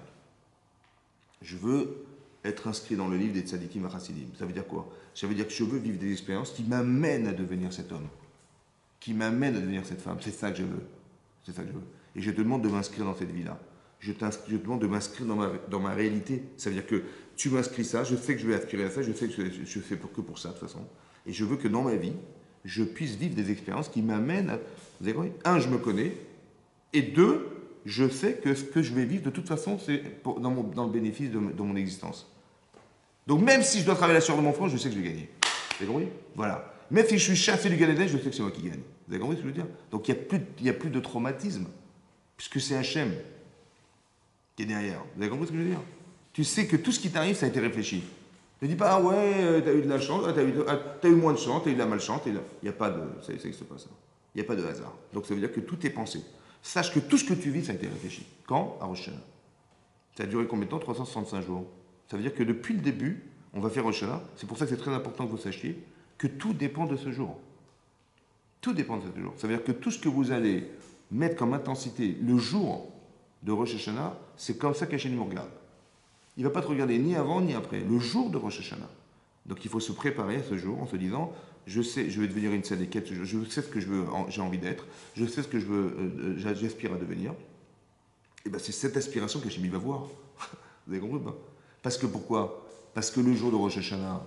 Je veux être inscrit dans le livre des Tzadikim HaChassidim. Ça veut dire quoi? Ça veut dire que je veux vivre des expériences qui m'amènent à devenir cet homme, qui m'amènent à devenir cette femme. C'est ça que je veux. C'est ça que je veux. Et je te demande de m'inscrire dans cette vie-là. Je te demande de m'inscrire dans ma réalité. Ça veut dire que tu m'inscris ça, je sais que je vais aspirer à ça, je sais que je fais que pour ça de toute façon. Et je veux que dans ma vie, je puisse vivre des expériences qui m'amènent à... Vous avez compris? Un, je me connais. Et deux, je sais que ce que je vais vivre, de toute façon, c'est dans le bénéfice de mon existence. Donc même si je dois travailler la sueur de mon front, je sais que je vais gagner. Vous avez compris? Voilà. Même si je suis chassé du Gan Eden, je sais que c'est moi qui gagne. Vous avez compris ce que je veux dire? Donc il n'y a plus de traumatisme, puisque c'est Hachem qui est derrière. Vous avez compris ce que je veux dire? Tu sais que tout ce qui t'arrive, ça a été réfléchi. Ne dis pas, ah ouais, t'as eu de la chance, t'as eu moins de chance, t'as eu de la malchance. Il n'y a pas de... Ça n'existe pas ça. Il n'y a pas de hasard. Donc ça veut dire que tout est pensé. Sache que tout ce que tu vis, ça a été réfléchi. Quand? À Rosh Hashanah. Ça a duré combien de temps? 365 jours. Ça veut dire que depuis le début, on va faire Rosh Hashanah. C'est pour ça que c'est très important que vous sachiez que tout dépend de ce jour. Tout dépend de ce jour. Ça veut dire que tout ce que vous allez mettre comme intensité le jour de Rosh Hashanah, c'est comme ça qu'Hachem nous regarde. Il ne va pas te regarder ni avant ni après, le jour de Rosh Hashanah. Donc il faut se préparer à ce jour en se disant, je sais, je vais devenir une tzadékette, je sais ce que j'ai envie d'être, je sais ce que j'aspire à devenir. Et bien c'est cette aspiration qu'Hachem va voir. Vous avez compris ou pas? Parce que pourquoi? Parce que le jour de Rosh Hashanah,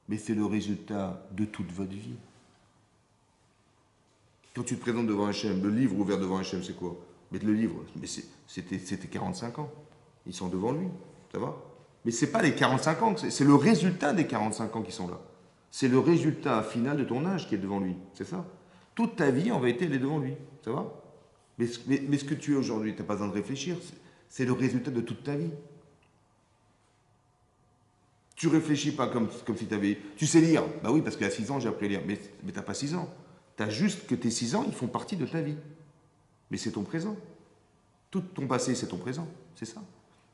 mais c'est le résultat de toute votre vie. Quand tu te présentes devant Hachem, le livre ouvert devant Hachem, c'est quoi? Mais le livre, mais c'était 45 ans. Ils sont devant lui, ça va? Mais ce n'est pas les 45 ans, c'est le résultat des 45 ans qui sont là. C'est le résultat final de ton âge qui est devant lui, c'est ça? Toute ta vie, en vérité, elle est devant lui, ça va? Mais ce que tu es aujourd'hui, tu n'as pas besoin de réfléchir, c'est le résultat de toute ta vie. Tu réfléchis pas comme si tu avais... Tu sais lire, bah oui, parce qu'à 6 ans, j'ai appris à lire, mais tu n'as pas 6 ans. Tu as juste que tes 6 ans, ils font partie de ta vie. Mais c'est ton présent. Tout ton passé, c'est ton présent, c'est ça.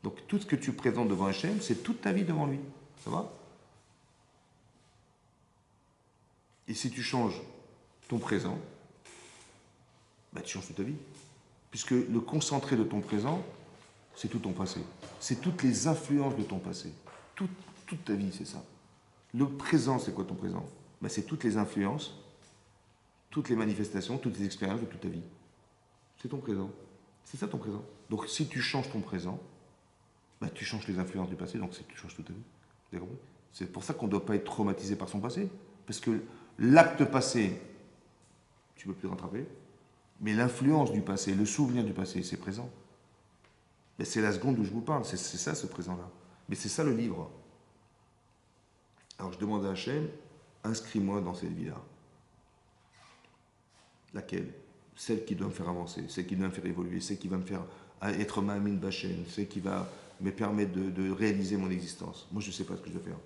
Donc tout ce que tu présentes devant Hachem, c'est toute ta vie devant lui. Ça va? Et si tu changes ton présent, tu changes toute ta vie. Puisque le concentré de ton présent, c'est tout ton passé. C'est toutes les influences de ton passé. Toute ta vie, c'est ça. Le présent, c'est quoi ton présent? C'est toutes les influences, toutes les manifestations, toutes les expériences de toute ta vie. C'est ton présent. C'est ça ton présent. Donc si tu changes ton présent, tu changes les influences du passé, donc tu changes toute ta vie. Vous avez compris? C'est pour ça qu'on ne doit pas être traumatisé par son passé. Parce que l'acte passé, tu ne peux plus te rattraper. Mais l'influence du passé, le souvenir du passé, c'est présent. Mais c'est la seconde où je vous parle, c'est ça ce présent-là. Mais c'est ça le livre. Alors je demande à Hachem, inscris-moi dans cette vie-là. Laquelle? Celle qui doit me faire avancer, celle qui doit me faire évoluer, celle qui va me faire être ma mine Bachen, celle qui va me permettre de réaliser mon existence. Moi, je ne sais pas ce que je dois faire.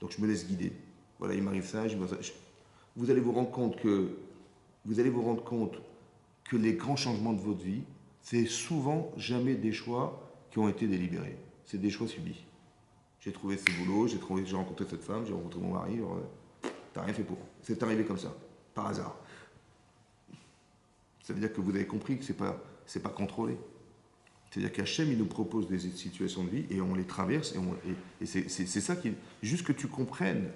Donc, je me laisse guider. Voilà, il m'arrive ça, vous allez vous rendre compte que les grands changements de votre vie, c'est souvent jamais des choix qui ont été délibérés. C'est des choix subis. J'ai trouvé ce boulot, j'ai rencontré cette femme, j'ai rencontré mon mari. T'as rien fait pour. C'est arrivé comme ça, par hasard. Ça veut dire que vous avez compris que c'est pas contrôlé. C'est-à-dire qu'Hachem, il nous propose des situations de vie et on les traverse. Et c'est ça qui. Juste que tu comprennes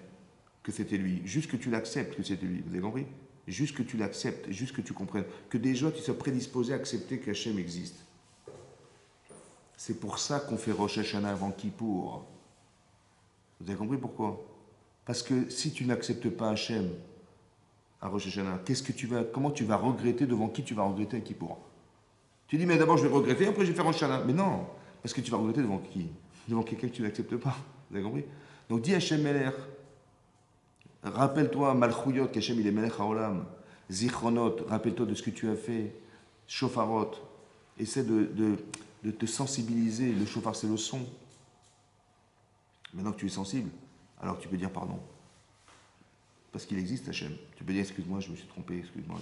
que c'était lui, juste que tu l'acceptes que c'était lui. Vous avez compris? Juste que tu l'acceptes, juste que tu comprennes. Que déjà tu sois prédisposé à accepter qu'Hachem existe. C'est pour ça qu'on fait Rosh Hashanah avant Kippour. Vous avez compris pourquoi? Parce que si tu n'acceptes pas Hachem à Rosh Hashanah, comment tu vas regretter, devant qui tu vas regretter à Kippour? Tu dis, mais d'abord je vais regretter, après je vais faire Rosh Hashanah. Mais non, parce que tu vas regretter devant qui? Devant quelqu'un que tu n'acceptes pas. Vous avez compris? Donc dis Hachem Melech. Rappelle-toi, Malchouyot, qu'Hachem il est Melech Haolam. Zichronot, rappelle-toi de ce que tu as fait. Shofarot, essaie de te sensibiliser. Le shofar, c'est le son. Maintenant que tu es sensible, alors tu peux dire pardon. Parce qu'il existe Hachem. Tu peux dire, excuse-moi, je me suis trompé, excuse-moi,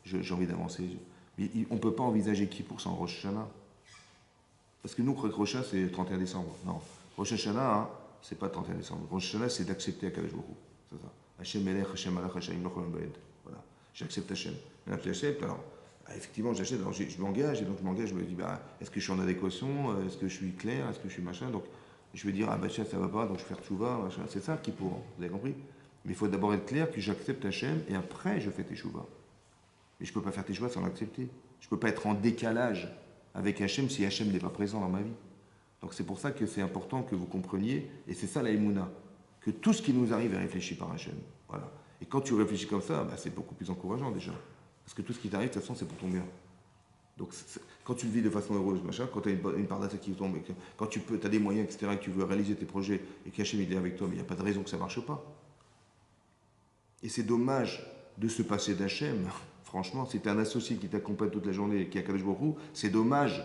j'ai envie d'avancer. Mais on ne peut pas envisager Kippour sans Rosh Hashanah. Parce que nous, Rosh Hashanah, c'est le 31 décembre. Non, Rosh Hashanah, hein, c'est pas le 31 décembre. Rosh Hashanah, c'est d'accepter Akadosh Baruch Hu. C'est ça. Hachem Melech, Hachem Malach, Hachem Lochol Baed. Voilà. J'accepte Hachem. Maintenant que j'accepte, alors, effectivement, j'achète, alors je m'engage, et donc je m'engage, je me dis, est-ce que je suis en adéquation, est-ce que je suis clair, est-ce que je suis machin, donc je vais dire, ça va pas, donc je vais faire tchouva, machin, c'est ça qui pour, vous avez compris? Mais il faut d'abord être clair que j'accepte Hachem, et après je fais teshuva. Mais je ne peux pas faire teshuva sans l'accepter. Je ne peux pas être en décalage avec Hachem si Hachem n'est pas présent dans ma vie. Donc c'est pour ça que c'est important que vous compreniez, et c'est ça la Emouna, que tout ce qui nous arrive est réfléchi par Hachem. Voilà. Et quand tu réfléchis comme ça, c'est beaucoup plus encourageant déjà. Parce que tout ce qui t'arrive, de toute façon, c'est pour ton bien. Donc quand tu le vis de façon heureuse, machin, quand tu as une part d'attaque qui tombe, quand tu as des moyens, etc., que tu veux réaliser tes projets, et qu'Hachem il est avec toi, mais il n'y a pas de raison que ça ne marche pas. Et c'est dommage de se passer d'Hachem. Franchement, si tu es un associé qui t'accompagne toute la journée, qui a Kadosh Baruch Hu, c'est dommage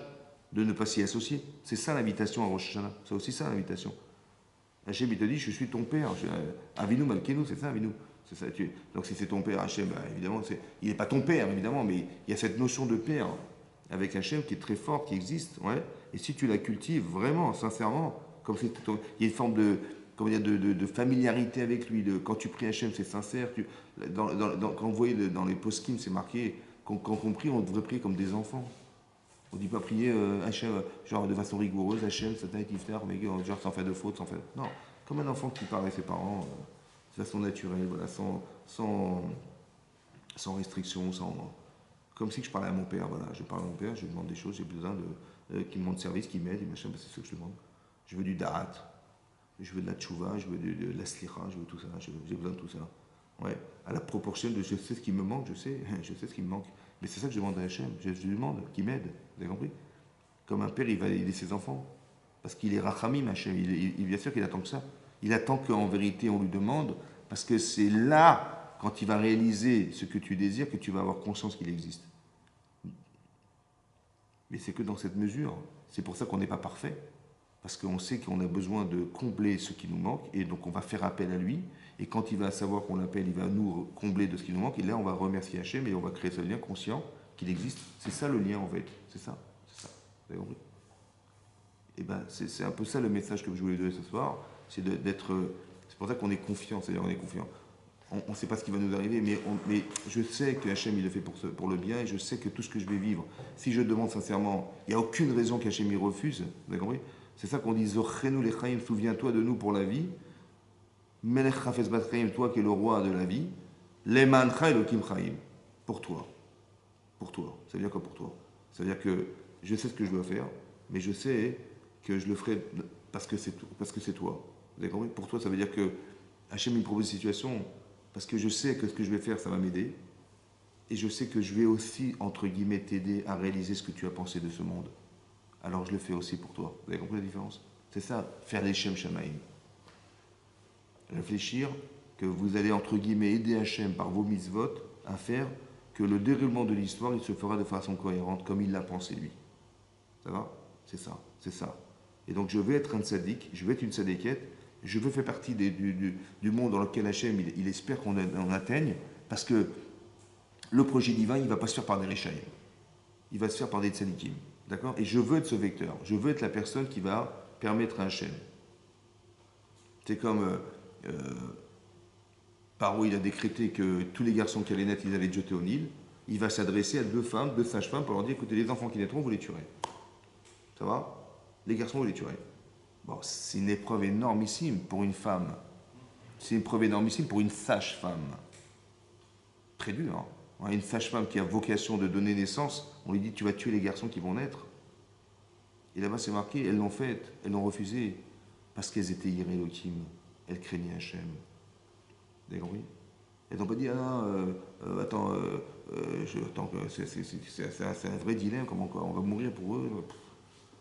de ne pas s'y associer. C'est ça l'invitation à Rosh Hashanah. C'est aussi ça l'invitation. Hachem, il te dit, je suis ton père. Avinu Malkenu, c'est ça, Avinu. C'est ça, donc si c'est ton père, Hachem, évidemment, il n'est pas ton père, évidemment, mais il y a cette notion de père avec Hachem qui est très forte, qui existe. Ouais. Et si tu la cultives vraiment, sincèrement, comme il y a une forme de familiarité avec lui. Quand tu pries Hachem, c'est sincère. Quand vous voyez dans les poskim, c'est marqué, quand on prie, on devrait prier comme des enfants. On ne dit pas prier Hachem, genre de façon rigoureuse, Hachem, Satan, Tiftar, mais genre sans faire de faute, sans faire. Non, comme un enfant qui parle avec ses parents, de façon naturelle, voilà, sans restriction, comme si je parlais à mon père. Voilà, je parle à mon père, je lui demande des choses, j'ai besoin qu'il me demande service, qu'il m'aide, et machin, c'est ce que je demande. Je veux du da'at. Je veux de la tchouva, je veux de la slicha, je veux tout ça, j'ai besoin de tout ça. Ouais, à la proportion de je sais ce qui me manque, je sais ce qui me manque. Mais c'est ça que je demande à Hachem, je lui demande qu'il m'aide, vous avez compris? Comme un père, il va aider ses enfants. Parce qu'il est rachamim, Hachem, bien sûr qu'il attend que ça. Il attend qu'en vérité on lui demande, parce que c'est là, quand il va réaliser ce que tu désires, que tu vas avoir conscience qu'il existe. Mais c'est que dans cette mesure, c'est pour ça qu'on n'est pas parfait. Parce qu'on sait qu'on a besoin de combler ce qui nous manque, et donc on va faire appel à lui, et quand il va savoir qu'on l'appelle, il va nous combler de ce qui nous manque, et là on va remercier Hachem, et on va créer ce lien conscient qu'il existe. C'est ça le lien en fait, c'est ça. Vous avez compris? Et c'est un peu ça le message que je voulais donner ce soir, c'est pour ça qu'on est confiant, c'est-à-dire on est confiant. On ne sait pas ce qui va nous arriver, mais je sais que Hachem il le fait pour le bien, et je sais que tout ce que je vais vivre, si je demande sincèrement, il n'y a aucune raison qu'Hachem y refuse, vous avez compris? C'est ça qu'on dit, Zochenu lechaim, souviens-toi de nous pour la vie. Melech chafetz bat chaim, toi qui es le roi de la vie. Lemancha elokim chaim, pour toi. Pour toi. Ça veut dire quoi pour toi? Ça veut dire que je sais ce que je dois faire, mais je sais que je le ferai parce que c'est toi. Vous avez compris? Pour toi, ça veut dire que Hachem me propose une situation parce que je sais que ce que je vais faire, ça va m'aider. et je sais que je vais aussi, entre guillemets, t'aider à réaliser ce que tu as pensé de ce monde. Alors je le fais aussi pour toi. Vous avez compris la différence? C'est ça, faire les Shem Shamaim. Réfléchir que vous allez, entre guillemets, aider Hachem par vos mitzvot à faire que le déroulement de l'histoire, il se fera de façon cohérente, comme il l'a pensé lui. Ça va? C'est ça, c'est ça. Et donc je veux être un tzaddik, je veux être une tzadikette, je veux faire partie du monde dans lequel Hachem, il espère qu'on atteigne, parce que le projet divin, il ne va pas se faire par des Réchaïm. Il va se faire par des tzaddikim. D'accord? Et je veux être ce vecteur. Je veux être la personne qui va permettre à Hachem. C'est comme Paro, il a décrété que tous les garçons qui allaient naître, ils allaient être jetés au Nil. Il va s'adresser à deux femmes, deux sages-femmes, pour leur dire, écoutez, les enfants qui naîtront, vous les tuerez. Ça va? Les garçons, vous les tuerez. Bon, c'est une épreuve énormissime pour une femme. C'est une épreuve énormissime pour une sage-femme. Très dur. Hein? Une sage-femme qui a vocation de donner naissance, on lui dit, tu vas tuer les garçons qui vont naître. Et là-bas, c'est marqué, elles l'ont fait, elles l'ont refusé, parce qu'elles étaient Elohim. Elles craignaient Hachem. Vous avez compris? Elles n'ont pas dit, ah non, attends, c'est un vrai dilemme, comment on va mourir pour eux.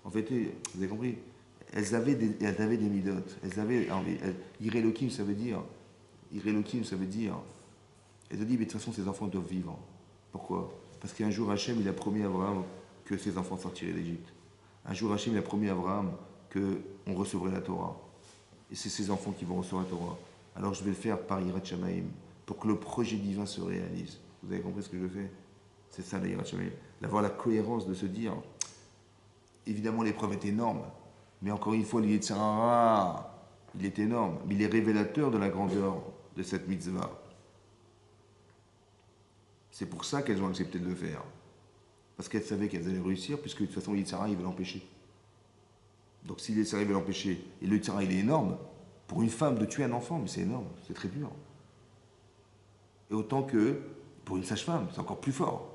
En fait, vous avez compris? Elles avaient des midotes. Elles avaient, Elohim, ça veut dire, elles ont dit, mais de toute façon, ces enfants doivent vivre. Pourquoi? Parce qu'un jour, Hachem, il a promis à Abraham que ses enfants sortiraient d'Égypte. Un jour, Hachem, il a promis à Abraham qu'on recevrait la Torah. Et c'est ses enfants qui vont recevoir la Torah. Alors je vais le faire par Yirat Shamaim, pour que le projet divin se réalise. Vous avez compris ce que je fais? C'est ça, la Yirat Shamaim. D'avoir la cohérence de se dire, évidemment, l'épreuve est énorme, mais encore une fois, l'Yetzer Hara, il est énorme, mais il est révélateur de la grandeur de cette mitzvah. C'est pour ça qu'elles ont accepté de le faire. Parce qu'elles savaient qu'elles allaient réussir, puisque de toute façon, l'Yetzer Hara, il veut l'empêcher. Donc si l'Yetzer Hara veut l'empêcher, et le Yetzer Hara, il est énorme, pour une femme de tuer un enfant, mais c'est énorme, c'est très dur. Et autant que pour une sage-femme, c'est encore plus fort.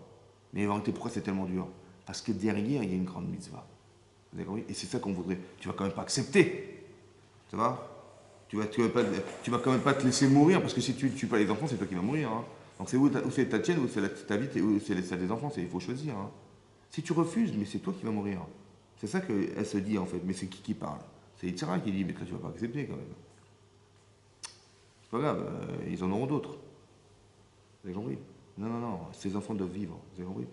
Mais en réalité, pourquoi c'est tellement dur? Parce que derrière, il y a une grande mitzvah. Vous avez compris? Et c'est ça qu'on voudrait. Tu vas quand même pas accepter. Ça va? Tu vas quand même pas te laisser mourir, parce que si tu ne tues pas les enfants, c'est toi qui vas mourir. Hein. Donc c'est où c'est ta tienne, ou c'est ta vie, ou c'est celle des enfants, il faut choisir. Hein. Si tu refuses, mais c'est toi qui vas mourir. C'est ça qu'elle se dit en fait, mais c'est qui parle? C'est Yitzhak qui dit, mais toi tu vas pas accepter quand même. C'est pas grave, ils en auront d'autres. Vous avez compris? Non, ces enfants doivent vivre, vous avez compris?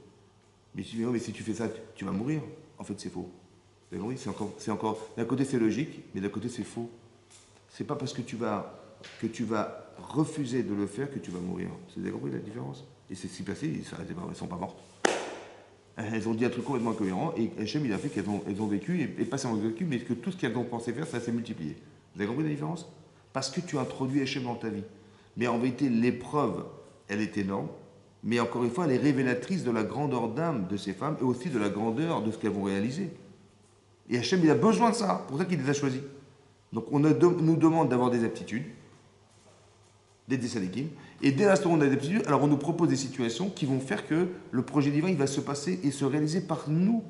Mais si tu fais ça, tu vas mourir. En fait, c'est faux. Vous avez compris? C'est encore, d'un côté c'est logique, mais d'un côté c'est faux. C'est pas parce que tu vas refuser de le faire que tu vas mourir. Vous avez compris la différence? Et c'est ce qui s'est passé, elles ne sont pas mortes. Elles ont dit un truc complètement incohérent, et Hachem, il a fait qu'elles ont vécu, et pas seulement vécu, mais que tout ce qu'elles ont pensé faire, ça s'est multiplié. Vous avez compris la différence? Parce que tu as introduit Hachem dans ta vie. Mais en vérité, l'épreuve, elle est énorme, mais encore une fois, elle est révélatrice de la grandeur d'âme de ces femmes, et aussi de la grandeur de ce qu'elles vont réaliser. Et Hachem, il a besoin de ça, pour ça qu'il les a choisis. Donc on nous demande d'avoir des aptitudes, d'être des sadikim, et dès l'instant où on a des aptitudes, alors on nous propose des situations qui vont faire que le projet divin, il va se passer et se réaliser par nous.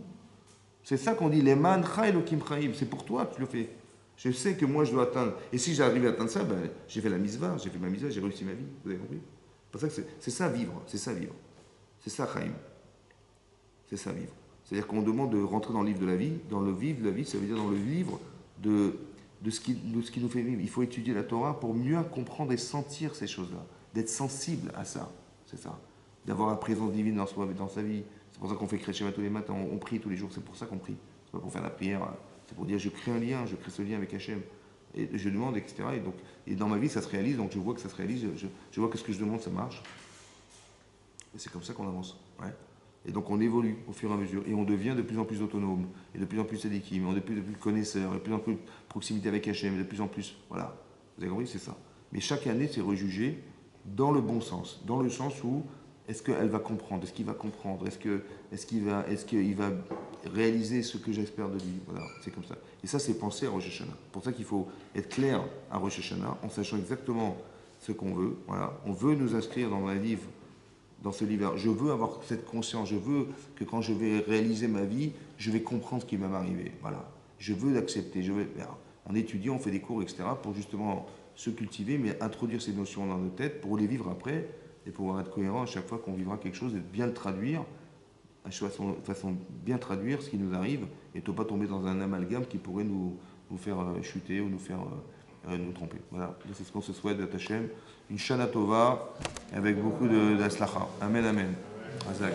C'est ça qu'on dit, les man Elohim chaim, c'est pour toi que tu le fais. Je sais que moi je dois atteindre, et si j'arrive à atteindre ça, ben, j'ai fait ma mitzvah, j'ai réussi ma vie, vous avez compris? C'est pour ça que c'est ça vivre, c'est ça chaim, c'est ça vivre. C'est-à-dire qu'on demande de rentrer dans le livre de la vie, dans le vivre de la vie, ça veut dire dans le livre de ce qui nous fait vivre. Il faut étudier la Torah pour mieux comprendre et sentir ces choses-là, d'être sensible à ça, c'est ça. D'avoir la présence divine dans sa vie. C'est pour ça qu'on fait Kriyat tous les matins, on prie tous les jours, c'est pour ça qu'on prie. C'est pas pour faire la prière, c'est pour dire je crée un lien, je crée ce lien avec Hachem. Et je demande, etc. Et dans ma vie, ça se réalise, donc je vois que ça se réalise, je vois que ce que je demande, ça marche. Et c'est comme ça qu'on avance. Ouais. Et donc on évolue au fur et à mesure, et on devient de plus en plus autonome, et de plus en plus sadikim, on est de plus en plus connaisseur, et de plus en plus de proximité avec Hachem, et de plus en plus, voilà. Vous avez compris, c'est ça. Mais chaque année, c'est rejugé dans le bon sens, dans le sens où est-ce qu'elle va comprendre, est-ce qu'il va comprendre, est-ce qu'il va réaliser ce que j'espère de lui, voilà, c'est comme ça. Et ça, c'est penser à Rosh Hashanah. C'est pour ça qu'il faut être clair à Rosh Hashanah, en sachant exactement ce qu'on veut, voilà. On veut nous inscrire dans un livre, dans ce livre. Je veux avoir cette conscience, je veux que quand je vais réaliser ma vie, je vais comprendre ce qui va m'arriver. Voilà. Je veux l'accepter. En étudiant, on fait des cours, etc., pour justement se cultiver, mais introduire ces notions dans nos têtes pour les vivre après. et pouvoir être cohérent à chaque fois qu'on vivra quelque chose et de bien le traduire, à façon bien traduire ce qui nous arrive et ne pas tomber dans un amalgame qui pourrait nous faire chuter ou nous faire nous tromper. Voilà, c'est ce qu'on se souhaite d'Hachem. Une Shana Tova avec beaucoup d'Aslacha. Amen, amen. Azak.